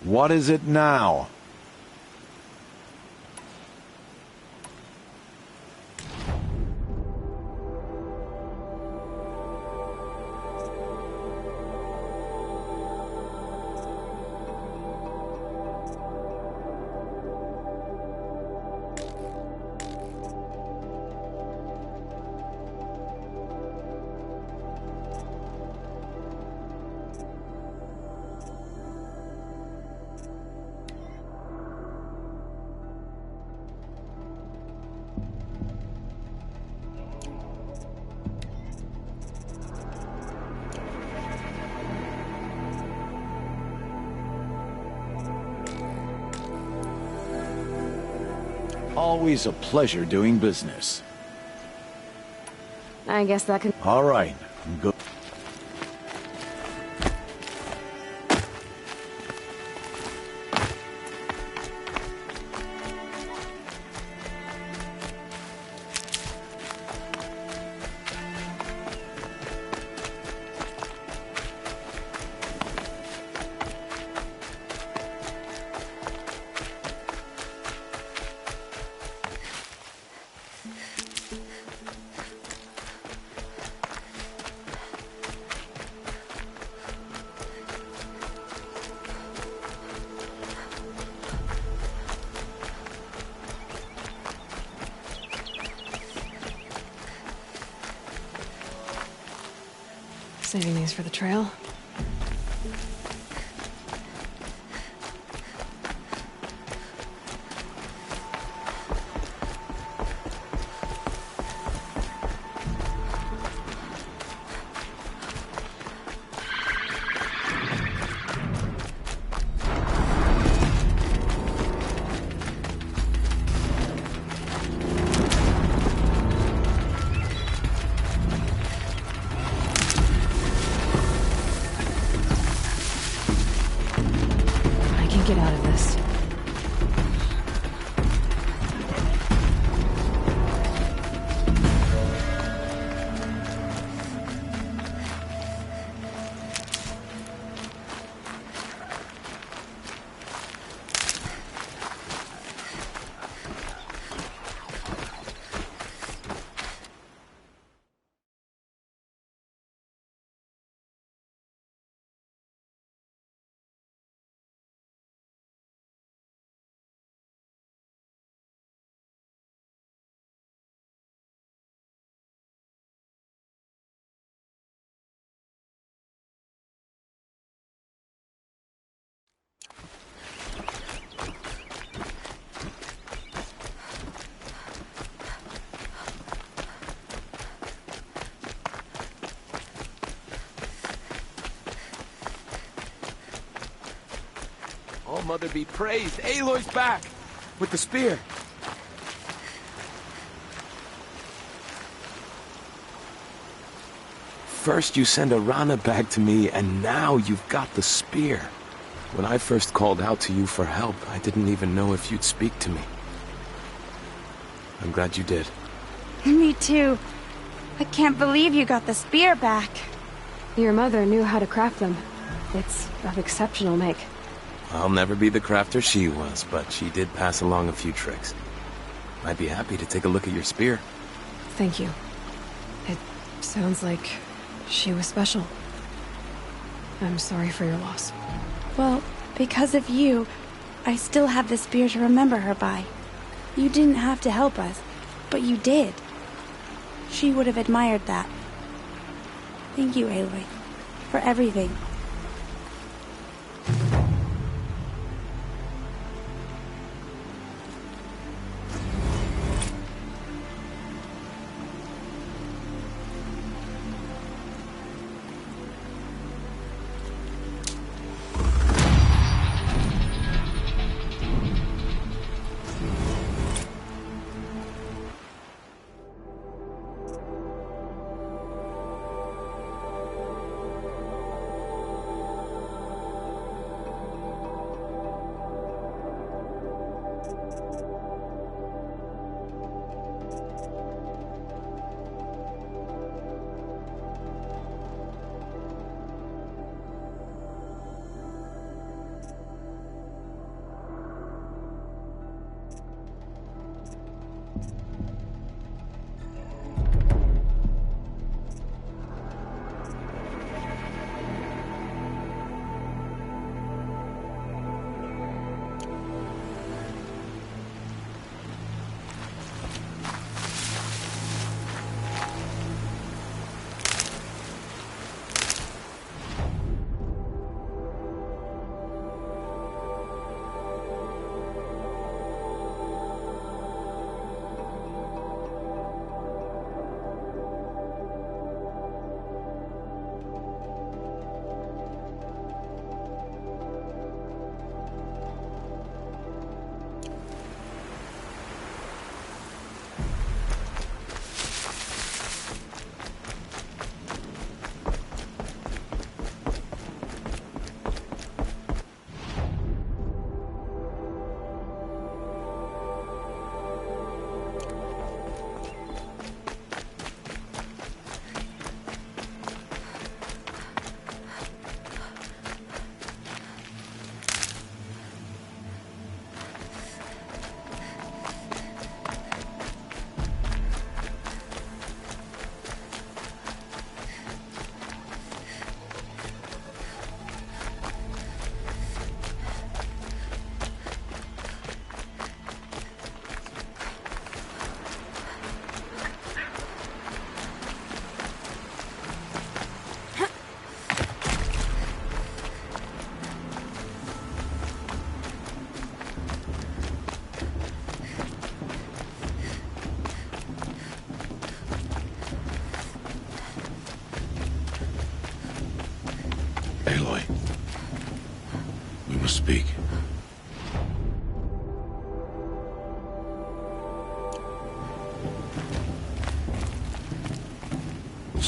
What is it now? Always a pleasure doing business. I guess that can... All right, I'm good. Saving these for the trail. Get out of this. Oh, Mother be praised. Aloy's back! With the spear. First you send Arana back to me, and now you've got the spear. When I first called out to you for help, I didn't even know if you'd speak to me. I'm glad you did. Me too. I can't believe you got the spear back. Your mother knew how to craft them. It's of exceptional make. I'll never be the crafter she was, but she did pass along a few tricks. I'd be happy to take a look at your spear. Thank you. It sounds like she was special. I'm sorry for your loss. Well, because of you, I still have the spear to remember her by. You didn't have to help us, but you did. She would have admired that. Thank you, Aloy, for everything.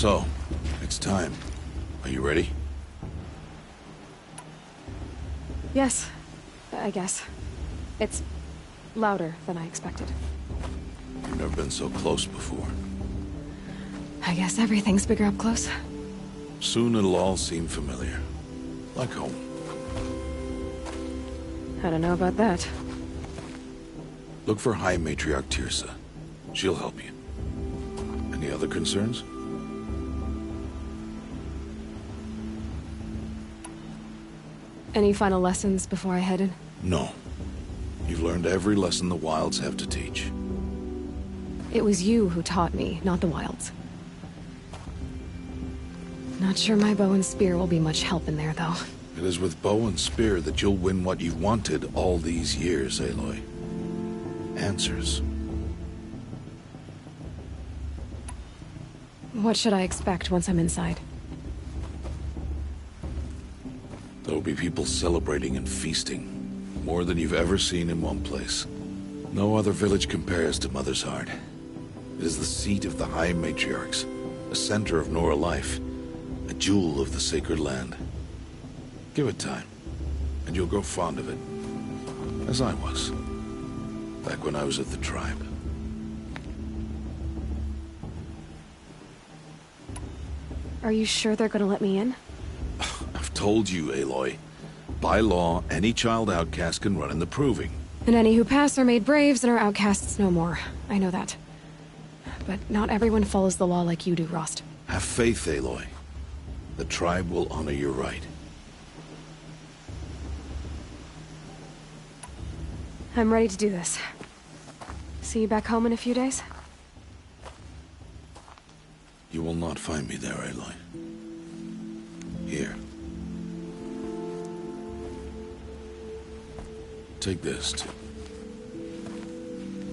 So, it's time. Are you ready? Yes, I guess. It's louder than I expected. You've never been so close before. I guess everything's bigger up close. Soon it'll all seem familiar. Like home. I don't know about that. Look for High Matriarch Tirsa. She'll help you. Any other concerns? Any final lessons before I head in? No. You've learned every lesson the Wilds have to teach. It was you who taught me, not the Wilds. Not sure my bow and spear will be much help in there, though. It is with bow and spear that you'll win what you've wanted all these years, Aloy. Answers. What should I expect once I'm inside? There will be people celebrating and feasting. More than you've ever seen in one place. No other village compares to Mother's Heart. It is the seat of the High Matriarchs, a center of Nora life, a jewel of the sacred land. Give it time, and you'll grow fond of it. As I was, back when I was at the tribe. Are you sure they're gonna let me in? I've told you, Aloy. By law, any child outcast can run in the proving. And any who pass are made braves and are outcasts no more. I know that. But not everyone follows the law like you do, Rost. Have faith, Aloy. The tribe will honor your right. I'm ready to do this. See you back home in a few days? You will not find me there, Aloy. Here. Take this, too.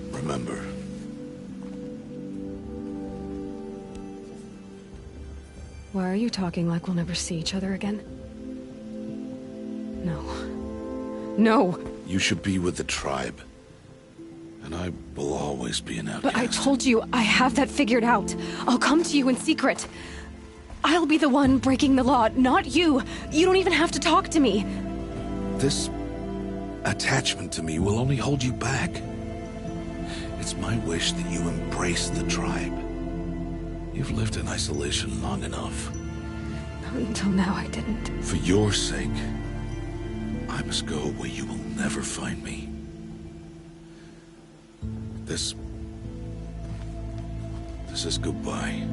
Remember. Why are you talking like we'll never see each other again? No. No! You should be with the tribe. And I will always be an outcast. But I told you, I have that figured out. I'll come to you in secret. I'll be the one breaking the law, not you. You don't even have to talk to me. This attachment to me will only hold you back. It's my wish that you embrace the tribe. You've lived in isolation long enough. Until now, I didn't. For your sake, I must go where you will never find me. This is goodbye.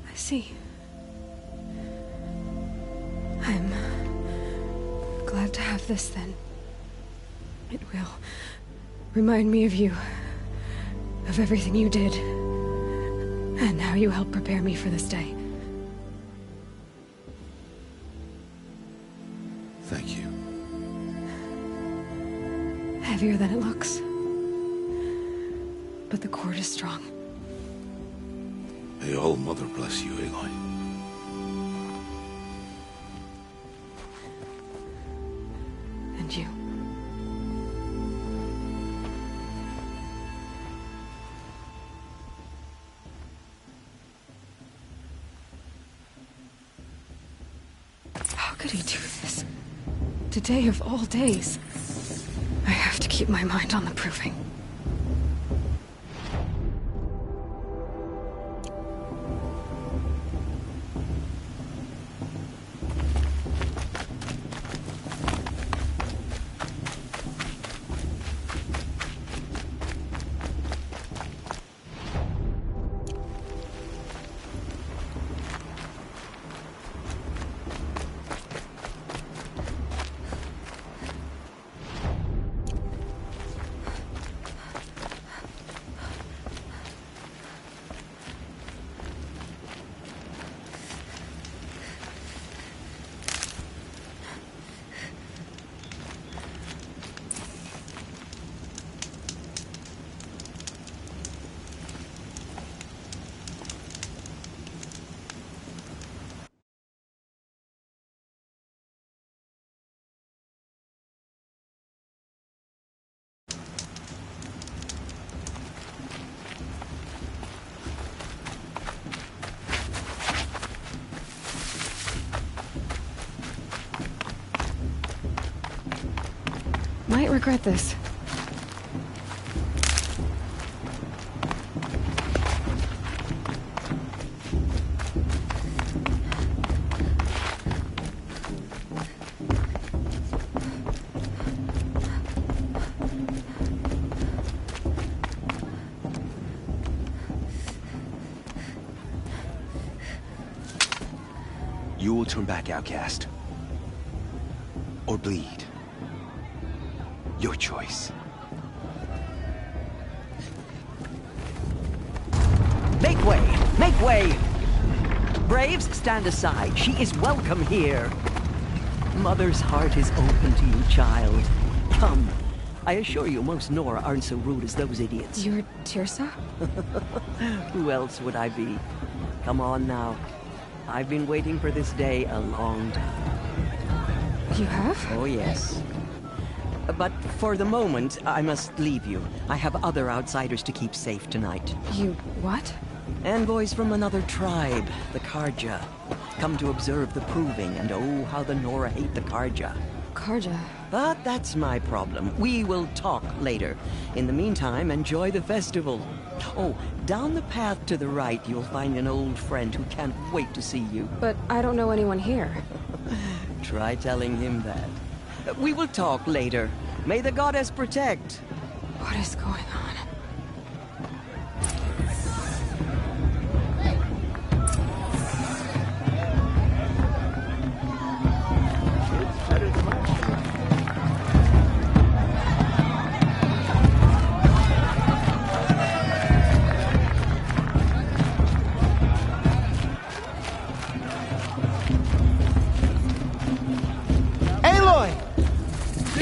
I see. I'm glad to have this then. It will remind me of you, of everything you did, and how you helped prepare me for this day. Thank you. Heavier than it looks. But the cord is strong. May All Mother bless you, Aloy. And you. How could he do this? Today of all days. I have to keep my mind on the proving. Might regret this. You will turn back, outcast. Or bleed. Your choice. Make way! Make way! Braves, stand aside. She is welcome here. Mother's heart is open to you, child. Come. I assure you, most Nora aren't so rude as those idiots. You're Tirsa? Who else would I be? Come on now. I've been waiting for this day a long time. You have? Oh, yes. But for the moment, I must leave you. I have other outsiders to keep safe tonight. You what? Envoys from another tribe, the Karja. Come to observe the proving, and oh, how the Nora hate the Karja. Karja? But that's my problem. We will talk later. In the meantime, enjoy the festival. Oh, down the path to the right, you'll find an old friend who can't wait to see you. But I don't know anyone here. Try telling him that. We will talk later. May the goddess protect. What is going on?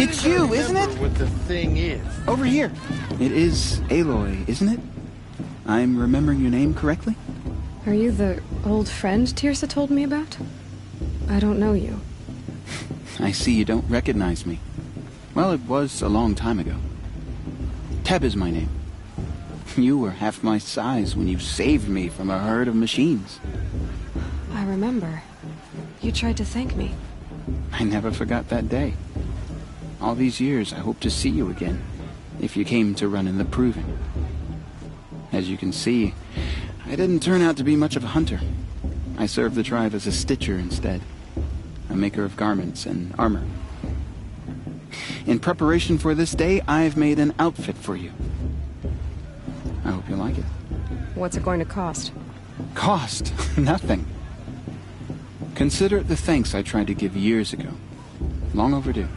It's you, isn't it? What the thing is. Over here. It is Aloy, isn't it? I'm remembering your name correctly? Are you the old friend Tirsa told me about? I don't know you. I see you don't recognize me. Well, it was a long time ago. Teb is my name. You were half my size when you saved me from a herd of machines. I remember. You tried to thank me. I never forgot that day. All these years, I hope to see you again, if you came to run in the proving. As you can see, I didn't turn out to be much of a hunter. I served the tribe as a stitcher instead, a maker of garments and armor. In preparation for this day, I've made an outfit for you. I hope you like it. What's it going to cost? Cost? Nothing. Consider it the thanks I tried to give years ago. Long overdue.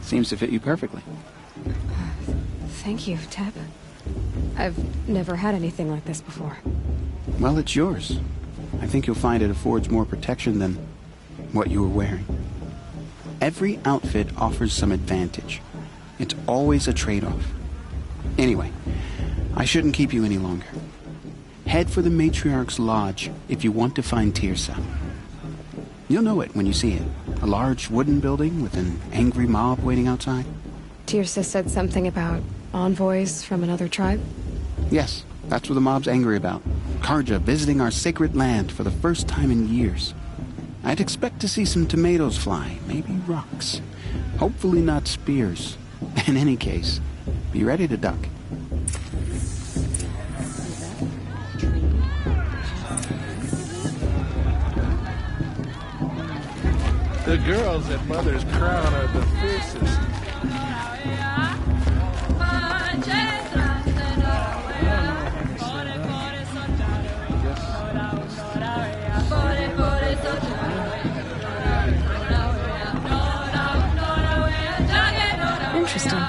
Seems to fit you perfectly. Thank you, Teb. I've never had anything like this before. Well, it's yours. I think you'll find it affords more protection than what you were wearing. Every outfit offers some advantage. It's always a trade-off. Anyway, I shouldn't keep you any longer. Head for the Matriarch's Lodge if you want to find Tirsa. You'll know it when you see it. A large wooden building with an angry mob waiting outside. Tirsa said something about envoys from another tribe? Yes, that's what the mob's angry about. Karja visiting our sacred land for the first time in years. I'd expect to see some tomatoes fly, maybe rocks. Hopefully not spears. In any case, be ready to duck. The girls at Mother's Crown are the fiercest. interesting.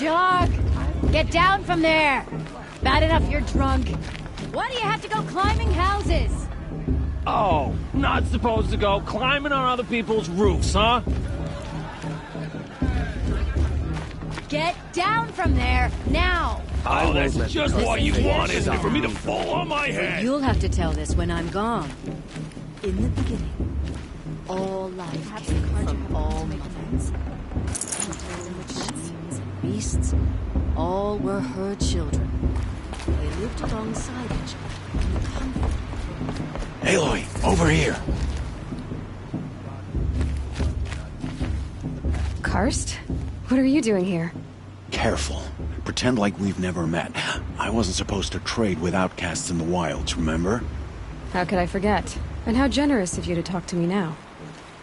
Jock! Get down from there! Bad enough you're drunk. Why do you have to go climbing houses? Oh, not supposed to go climbing on other people's roofs, huh? Get down from there, now! Oh, that's just what you wanted, for me to fall on my head! You'll have to tell this when I'm gone. In the beginning, all life came from all minds. Machines and beasts, all were her children. They lived alongside each other in comfort. Aloy, over here. Karst? What are you doing here? Careful. Pretend like we've never met. I wasn't supposed to trade with outcasts in the wilds, remember? How could I forget? And how generous of you to talk to me now.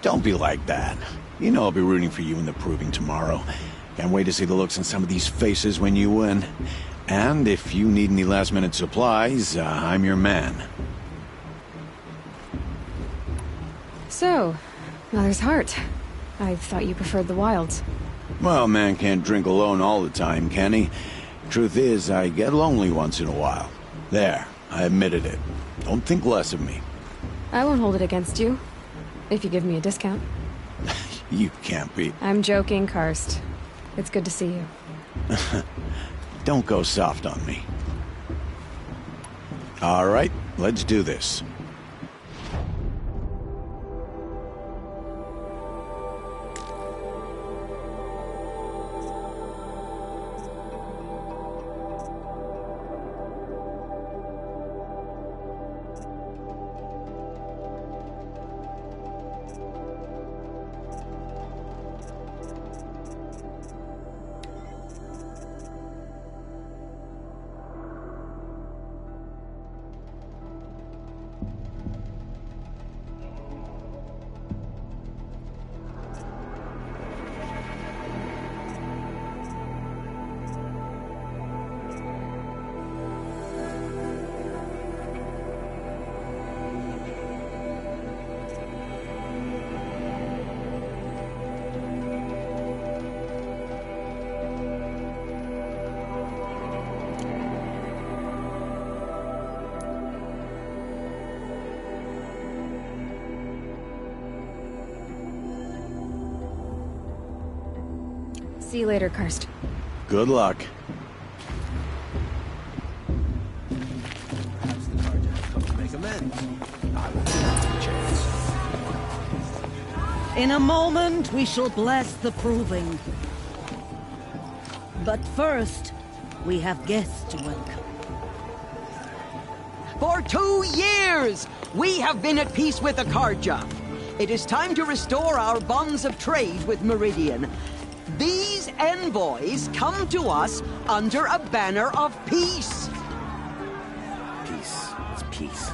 Don't be like that. You know I'll be rooting for you in the proving tomorrow. Can't wait to see the looks on some of these faces when you win. And if you need any last-minute supplies, I'm your man. So, Mother's Heart. I thought you preferred the wilds. Well, man can't drink alone all the time, can he? Truth is, I get lonely once in a while. There, I admitted it. Don't think less of me. I won't hold it against you. If you give me a discount. You can't be. I'm joking, Karst. It's good to see you. Don't go soft on me. All right, let's do this. See you later, Karst. Good luck. Make amends. In a moment, we shall bless the proving. But first, we have guests to welcome. For 2 years, we have been at peace with Akarja. It is time to restore our bonds of trade with Meridian. These envoys come to us under a banner of peace. Peace. It's peace.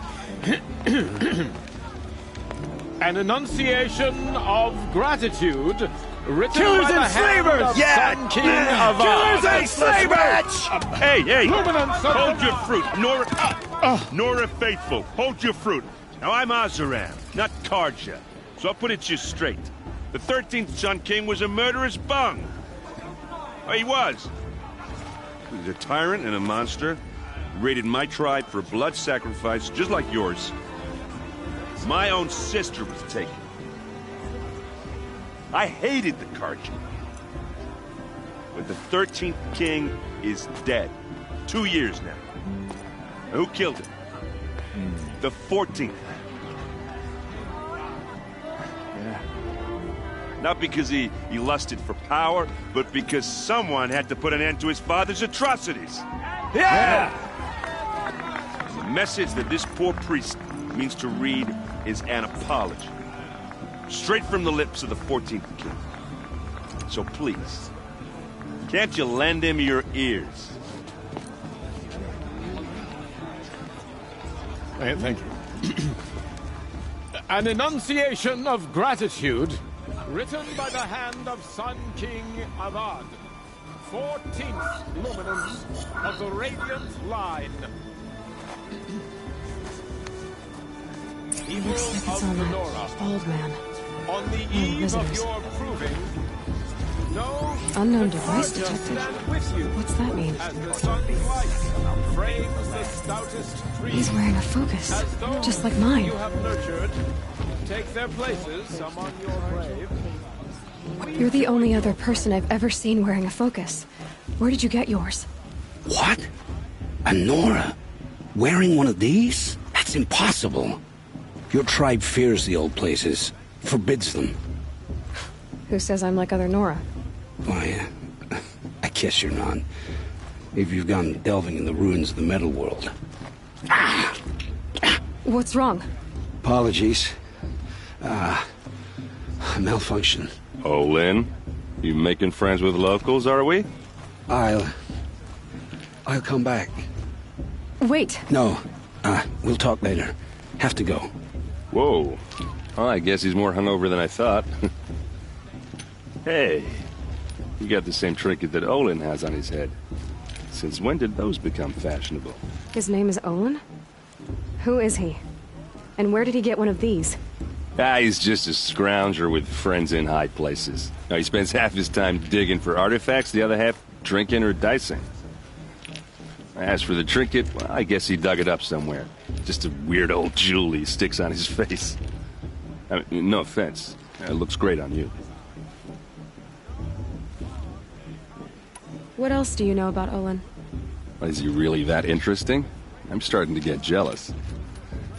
An enunciation of gratitude written Killers by the and hand slavers! of Yeah! Sun King of Killers and slavers! Hey, hey! Luminance of Hold the- your fruit, Nora Faithful. Hold your fruit. Now, I'm Azaram, not Karja, so I'll put it just straight. The 13th Sun King was a murderous bung. Oh, he was. He was a tyrant and a monster. Raided my tribe for blood sacrifice, just like yours. My own sister was taken. I hated the Karja. But the 13th King is dead. 2 years now. Who killed him? The 14th. Not because he lusted for power, but because someone had to put an end to his father's atrocities. Yeah! The message that this poor priest means to read is an apology. Straight from the lips of the 14th King. So please, can't you lend him your ears? Thank you. An enunciation of gratitude written by the hand of Sun King Avad, 14th luminance of the Radiant Line. People Looks like it's of on Lenora, that old man. on the One of the eve of visitors. your proving, no Unknown device Carja detected. stand with you. What's that mean? As the sun's light frames the stoutest trees. He's wearing a focus, As those just like mine. you have nurtured take their places among your brave. You're the only other person I've ever seen wearing a focus. Where did you get yours? What? A Nora? Wearing one of these? That's impossible. Your tribe fears the old places, forbids them. Who says I'm like other Nora? Why, I guess you're not. If you've gone delving in the ruins of the metal world. What's wrong? Apologies. Malfunction. Oh, Lynn? You making friends with locals, are we? I'll come back. Wait. No, we'll talk later. Have to go. Whoa. Well, I guess he's more hungover than I thought. Hey, you got the same trinket that Olin has on his head. Since when did those become fashionable? His name is Olin? Who is he? And where did he get one of these? He's just a scrounger with friends in high places. Now, he spends half his time digging for artifacts, the other half drinking or dicing. As for the trinket, well, I guess he dug it up somewhere. Just a weird old jewel he sticks on his face. I mean, no offense. It looks great on you. What else do you know about Olin? Is he really that interesting? I'm starting to get jealous.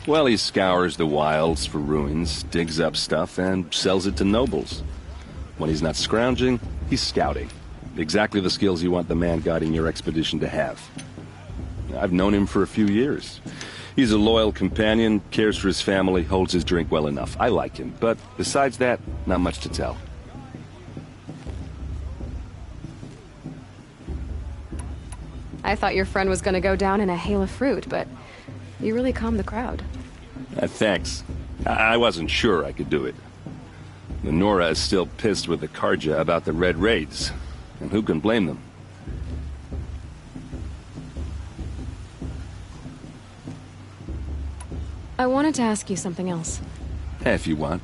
Well, he scours the wilds for ruins, digs up stuff, and sells it to nobles. When he's not scrounging, he's scouting. Exactly the skills you want the man guiding your expedition to have. I've known him for a few years. He's a loyal companion, cares for his family, holds his drink well enough. I like him, but besides that, not much to tell. I thought your friend was gonna go down in a hail of fruit, but you really calmed the crowd. Thanks. I wasn't sure I could do it. The Nora is still pissed with the Carja about the Red Raids, and who can blame them? I wanted to ask you something else. If you want.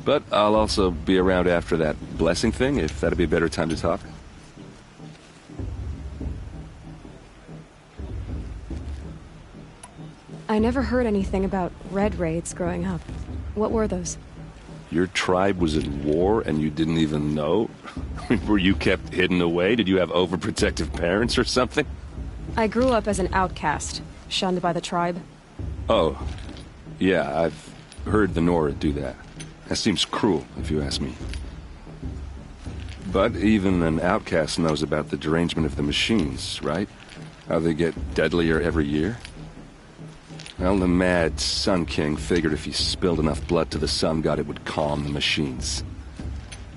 But I'll also be around after that blessing thing, if that'd be a better time to talk. I never heard anything about Red Raids growing up. What were those? Your tribe was in war and you didn't even know? Were you kept hidden away? Did you have overprotective parents or something? I grew up as an outcast, shunned by the tribe. Oh, yeah, I've heard the Nora do that. That seems cruel, if you ask me. But even an outcast knows about the derangement of the machines, right? How they get deadlier every year? Well, the mad Sun King figured if he spilled enough blood to the Sun God, it would calm the machines.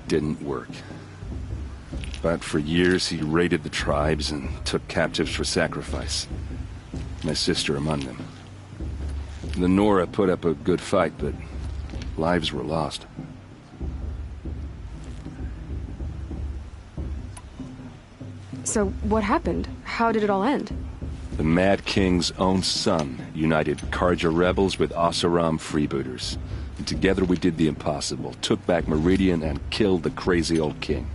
Didn't work. But for years, he raided the tribes and took captives for sacrifice. My sister among them. The Nora put up a good fight, but lives were lost. So, what happened? How did it all end? The Mad King's own son united Carja rebels with Oseram freebooters. And together we did the impossible, took back Meridian and killed the crazy old king.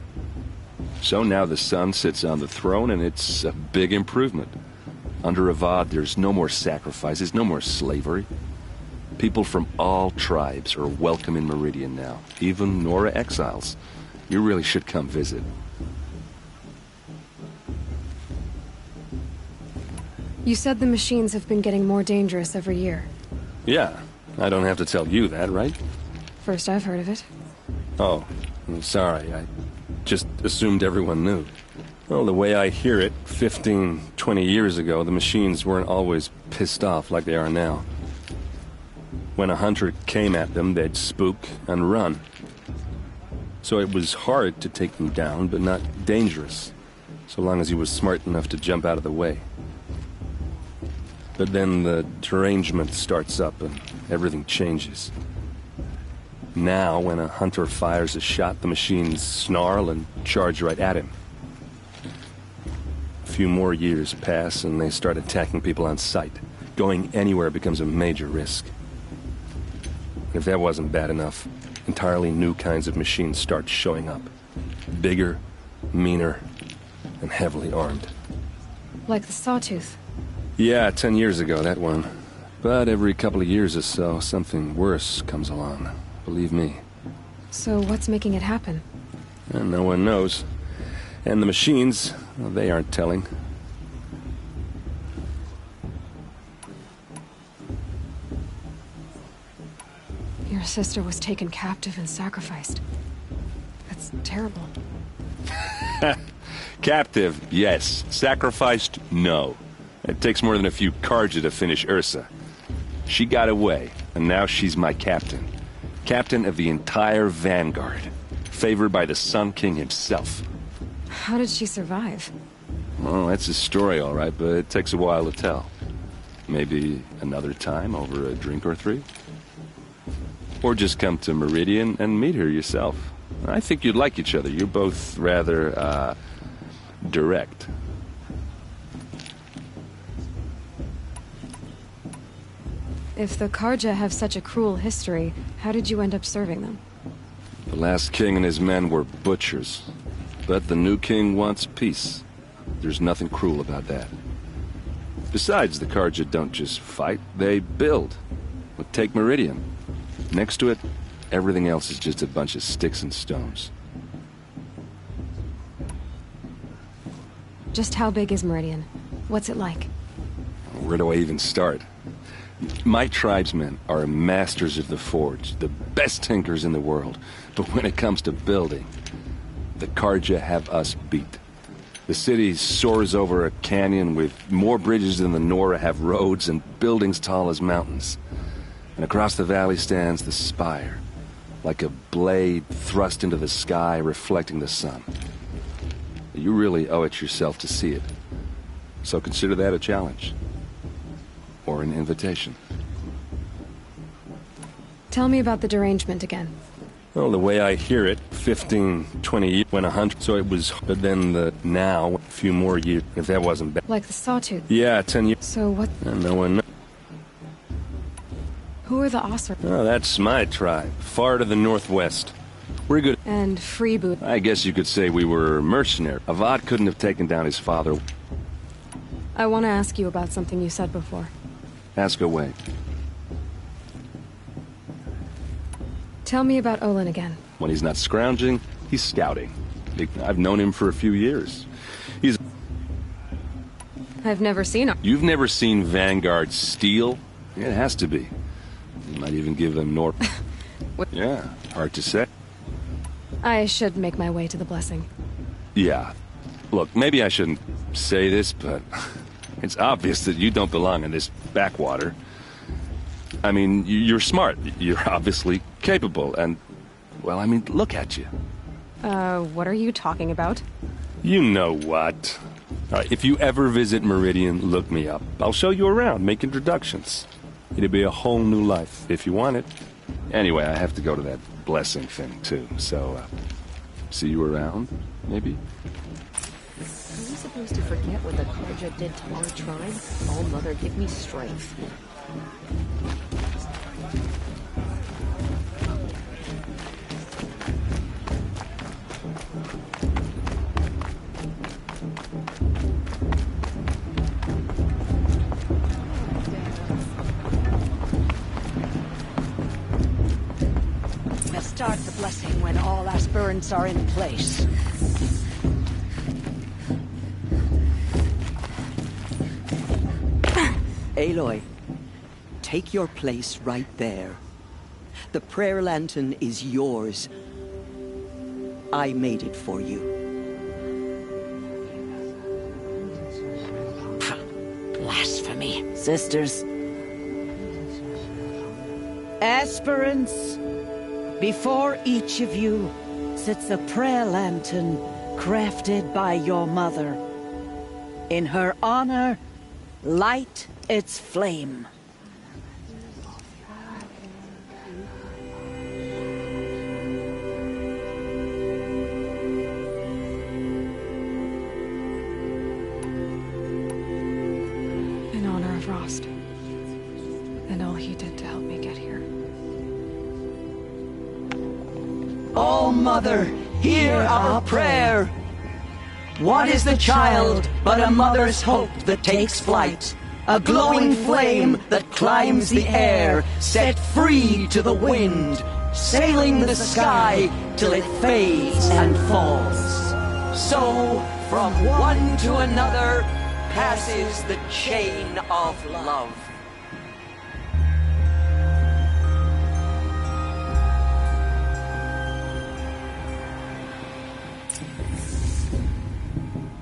So now the son sits on the throne and it's a big improvement. Under Avad, there's no more sacrifices, no more slavery. People from all tribes are welcome in Meridian now, even Nora exiles. You really should come visit. You said the machines have been getting more dangerous every year. Yeah, I don't have to tell you that, right? First I've heard of it. Oh, I'm sorry, I just assumed everyone knew. Well, the way I hear it, 15, 20 years ago, the machines weren't always pissed off like they are now. When a hunter came at them, they'd spook and run. So it was hard to take them down, but not dangerous, so long as he was smart enough to jump out of the way. But then the derangement starts up and everything changes. Now, when a hunter fires a shot, the machines snarl and charge right at him. A few more years pass and they start attacking people on sight. Going anywhere becomes a major risk. If that wasn't bad enough, entirely new kinds of machines start showing up. Bigger, meaner, and heavily armed. Like the Sawtooth. Yeah, 10 years ago, that one. But every couple of years or so, something worse comes along. Believe me. So what's making it happen? And no one knows. And the machines, well, they aren't telling. Your sister was taken captive and sacrificed. That's terrible. Captive, yes. Sacrificed, no. It takes more than a few Carja to finish Ursa. She got away, and now she's my captain. Captain of the entire Vanguard. Favored by the Sun King himself. How did she survive? Well, that's a story, all right, but it takes a while to tell. Maybe another time over a drink or three? Or just come to Meridian and meet her yourself. I think you'd like each other. You're both rather, direct. If the Carja have such a cruel history, how did you end up serving them? The last king and his men were butchers. But the new king wants peace. There's nothing cruel about that. Besides, the Carja don't just fight, they build. But take Meridian. Next to it, everything else is just a bunch of sticks and stones. Just how big is Meridian? What's it like? Where do I even start? My tribesmen are masters of the forge, the best tinkers in the world. But when it comes to building, the Carja have us beat. The city soars over a canyon with more bridges than the Nora have roads and buildings tall as mountains. And across the valley stands the spire, like a blade thrust into the sky reflecting the sun. You really owe it yourself to see it. So consider that a challenge. Or an invitation. Tell me about the derangement again. Well, the way I hear it, 15, 20 years when 100, so it was, but then the now, a few more years, if that wasn't bad. Like the Sawtooth? Yeah, 10 years. So what? No one knows. Who are the Osser? Oh, that's my tribe, far to the northwest. We're good. And freeboot. I guess you could say we were mercenary. Avad couldn't have taken down his father. I want to ask you about something you said before. Ask away. Tell me about Olin again. When he's not scrounging, he's scouting. I've known him for a few years. He's... I've never seen him. You've never seen Vanguard steal? It has to be. You might even give them Nor... Yeah, hard to say. I should make my way to the blessing. Yeah. Look, maybe I shouldn't say this, but it's obvious that you don't belong in this backwater. I mean, you're smart. You're obviously capable, and... Well, I mean, look at you. What are you talking about? You know what. If you ever visit Meridian, look me up. I'll show you around, make introductions. It'll be a whole new life, if you want it. Anyway, I have to go to that blessing thing, too, so, see you around, maybe? Are we supposed to forget what the Carja did to our tribe? Oh, Mother, give me strength. We'll start the blessing when all aspirants are in place. Aloy, take your place right there. The prayer lantern is yours. I made it for you. Blasphemy. Sisters. Aspirants, before each of you sits a prayer lantern crafted by your mother. In her honor, light its flame. In honor of Rost. And all he did to help me get here. Oh, Mother, hear our prayer. What is the child but a mother's hope that takes flight? A glowing flame that climbs the air, set free to the wind, sailing the sky till it fades and falls. So, from one to another, passes the chain of love.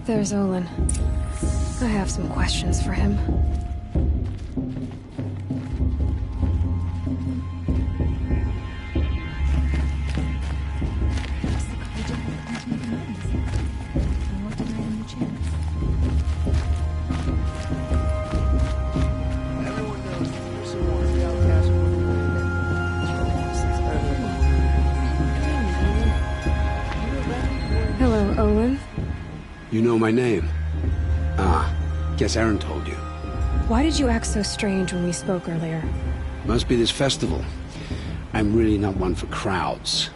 There's Olin. I have some questions for him. Hello, Olin. You know my name? Ah, guess Aaron told you. Why did you act so strange when we spoke earlier? Must be this festival. I'm really not one for crowds.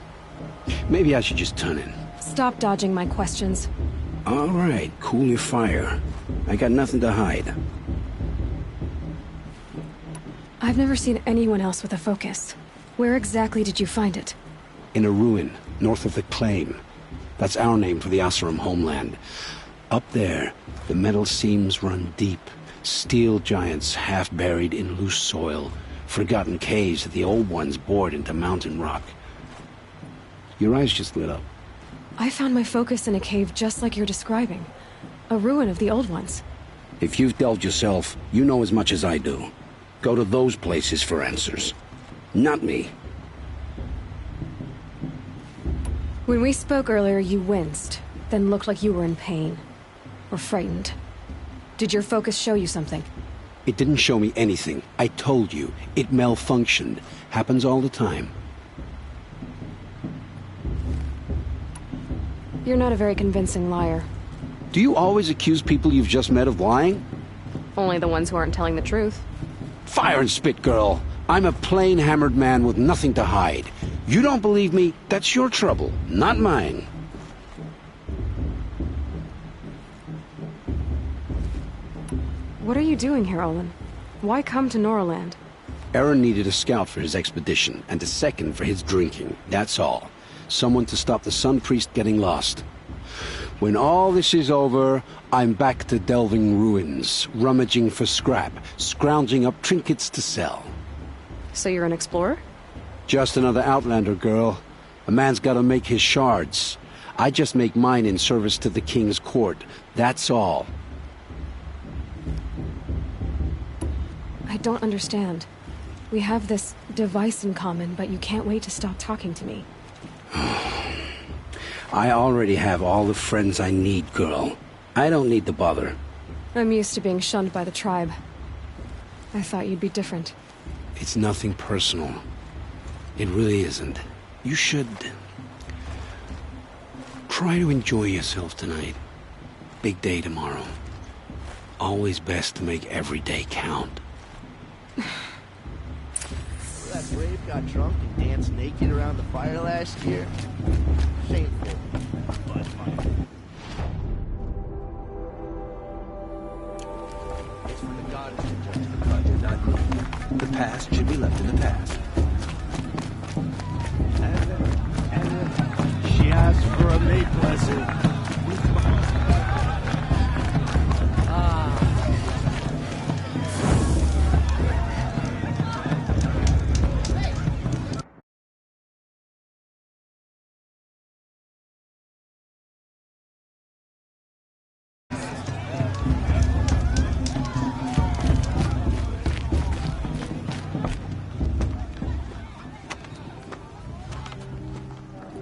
Maybe I should just turn in. Stop dodging my questions. All right, cool your fire. I got nothing to hide. I've never seen anyone else with a focus. Where exactly did you find it? In a ruin, north of the Claim. That's our name for the Asuram homeland. Up there, the metal seams run deep. Steel giants half buried in loose soil. Forgotten caves that the old ones bored into mountain rock. Your eyes just lit up. I found my focus in a cave just like you're describing. A ruin of the old ones. If you've delved yourself, you know as much as I do. Go to those places for answers. Not me. When we spoke earlier, you winced, then looked like you were in pain. Or frightened. Did your focus show you something? It didn't show me anything. I told you. It malfunctioned. Happens all the time. You're not a very convincing liar. Do you always accuse people you've just met of lying? Only the ones who aren't telling the truth. Fire and spit, girl. I'm a plain hammered man with nothing to hide. You don't believe me? That's your trouble, not mine. What are you doing here, Olin? Why come to Noraland? Aaron needed a scout for his expedition, and a second for his drinking. That's all. Someone to stop the Sun Priest getting lost. When all this is over, I'm back to delving ruins, rummaging for scrap, scrounging up trinkets to sell. So you're an explorer? Just another Outlander, girl. A man's gotta make his shards. I just make mine in service to the King's court. That's all. I don't understand. We have this device in common, but you can't wait to stop talking to me. I already have all the friends I need, girl. I don't need the bother. I'm used to being shunned by the tribe. I thought you'd be different. It's nothing personal. It really isn't. You should try to enjoy yourself tonight. Big day tomorrow. Always best to make every day count. That Brave got drunk and danced naked around the fire last year. Shameful. But fine. It's for the gods to judge the project, not me. The past should be left in the past. She asked for a maid blessing.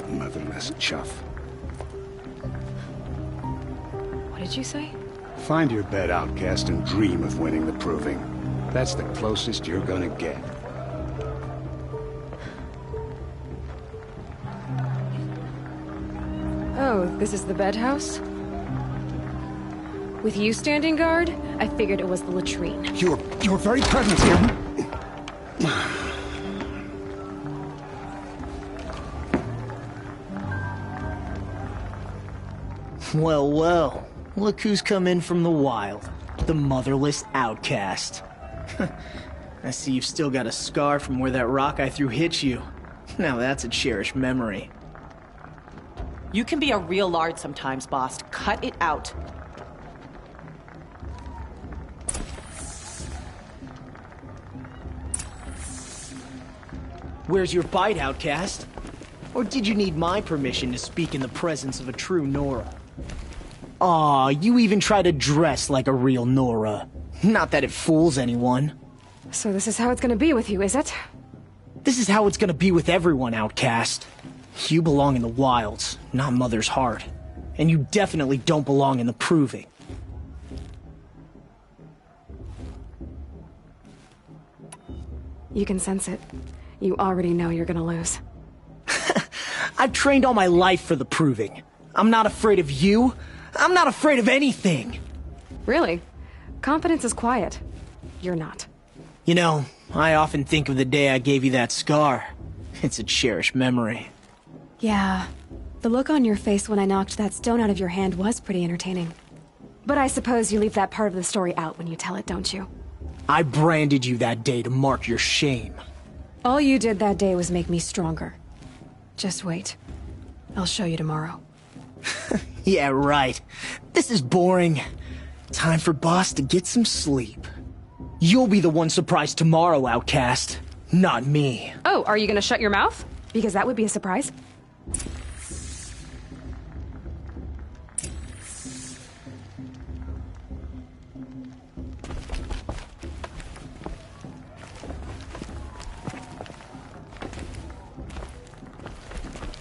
Motherless chuff. What did you say? Find your bed, outcast, and dream of winning the proving. That's the closest you're gonna get. Oh, this is the bedhouse? With you standing guard, I figured it was the latrine. Your very presence here Well, well. Look who's come in from the wild. The motherless outcast. I see you've still got a scar from where that rock I threw hit you. Now that's a cherished memory. You can be a real lard sometimes, boss. Cut it out. Where's your bite, outcast? Or did you need my permission to speak in the presence of a true Nora? Aw, you even try to dress like a real Nora. Not that it fools anyone. So this is how it's gonna be with you, is it? This is how it's gonna be with everyone, outcast. You belong in the wilds, not Mother's heart. And you definitely don't belong in the proving. You can sense it. You already know you're gonna lose. I've trained all my life for the proving. I'm not afraid of you. I'm not afraid of anything. Really? Confidence is quiet. You're not. You know, I often think of the day I gave you that scar. It's a cherished memory. Yeah. The look on your face when I knocked that stone out of your hand was pretty entertaining. But I suppose you leave that part of the story out when you tell it, don't you? I branded you that day to mark your shame. All you did that day was make me stronger. Just wait. I'll show you tomorrow. Yeah, right. This is boring. Time for Boss to get some sleep. You'll be the one surprised tomorrow, outcast. Not me. Oh, are you gonna shut your mouth? Because that would be a surprise.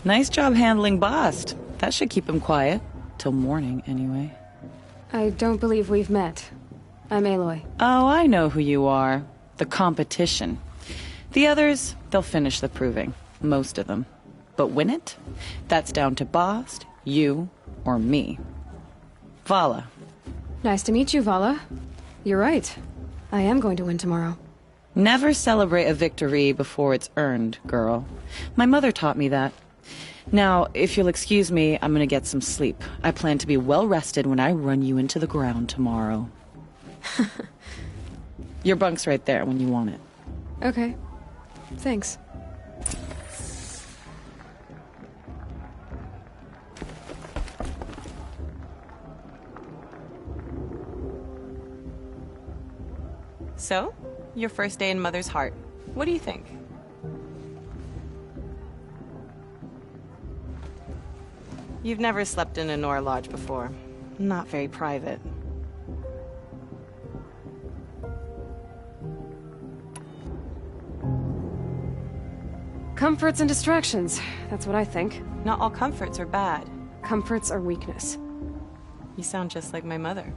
Nice job handling Bast. That should keep him quiet. Till morning, anyway. I don't believe we've met. I'm Aloy. Oh, I know who you are. The competition. The others, they'll finish the proving. Most of them. But win it? That's down to Bast, you, or me. Vala. Nice to meet you, Vala. You're right. I am going to win tomorrow. Never celebrate a victory before it's earned, girl. My mother taught me that. Now, if you'll excuse me, I'm gonna get some sleep. I plan to be well rested when I run you into the ground tomorrow. Your bunk's right there when you want it. Okay. Thanks. So, your first day in Mother's heart. What do you think? You've never slept in a Nora lodge before. Not very private. Comforts and distractions. That's what I think. Not all comforts are bad. Comforts are weakness. You sound just like my mother.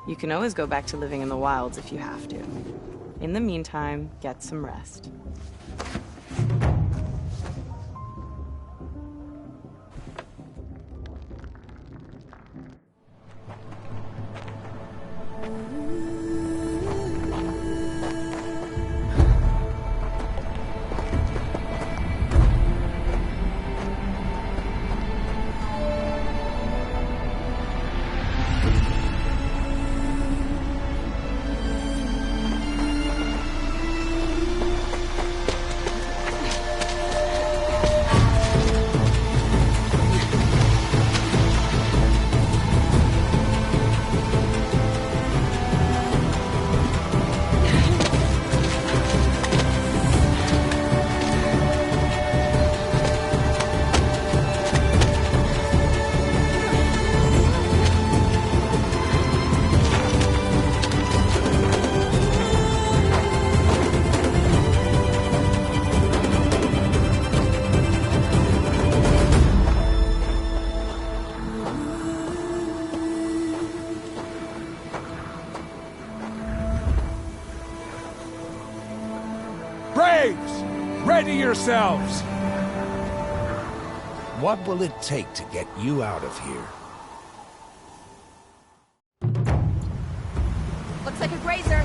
You can always go back to living in the wilds if you have to. In the meantime, get some rest. Braves! Ready yourselves! What will it take to get you out of here? Looks like a grazer.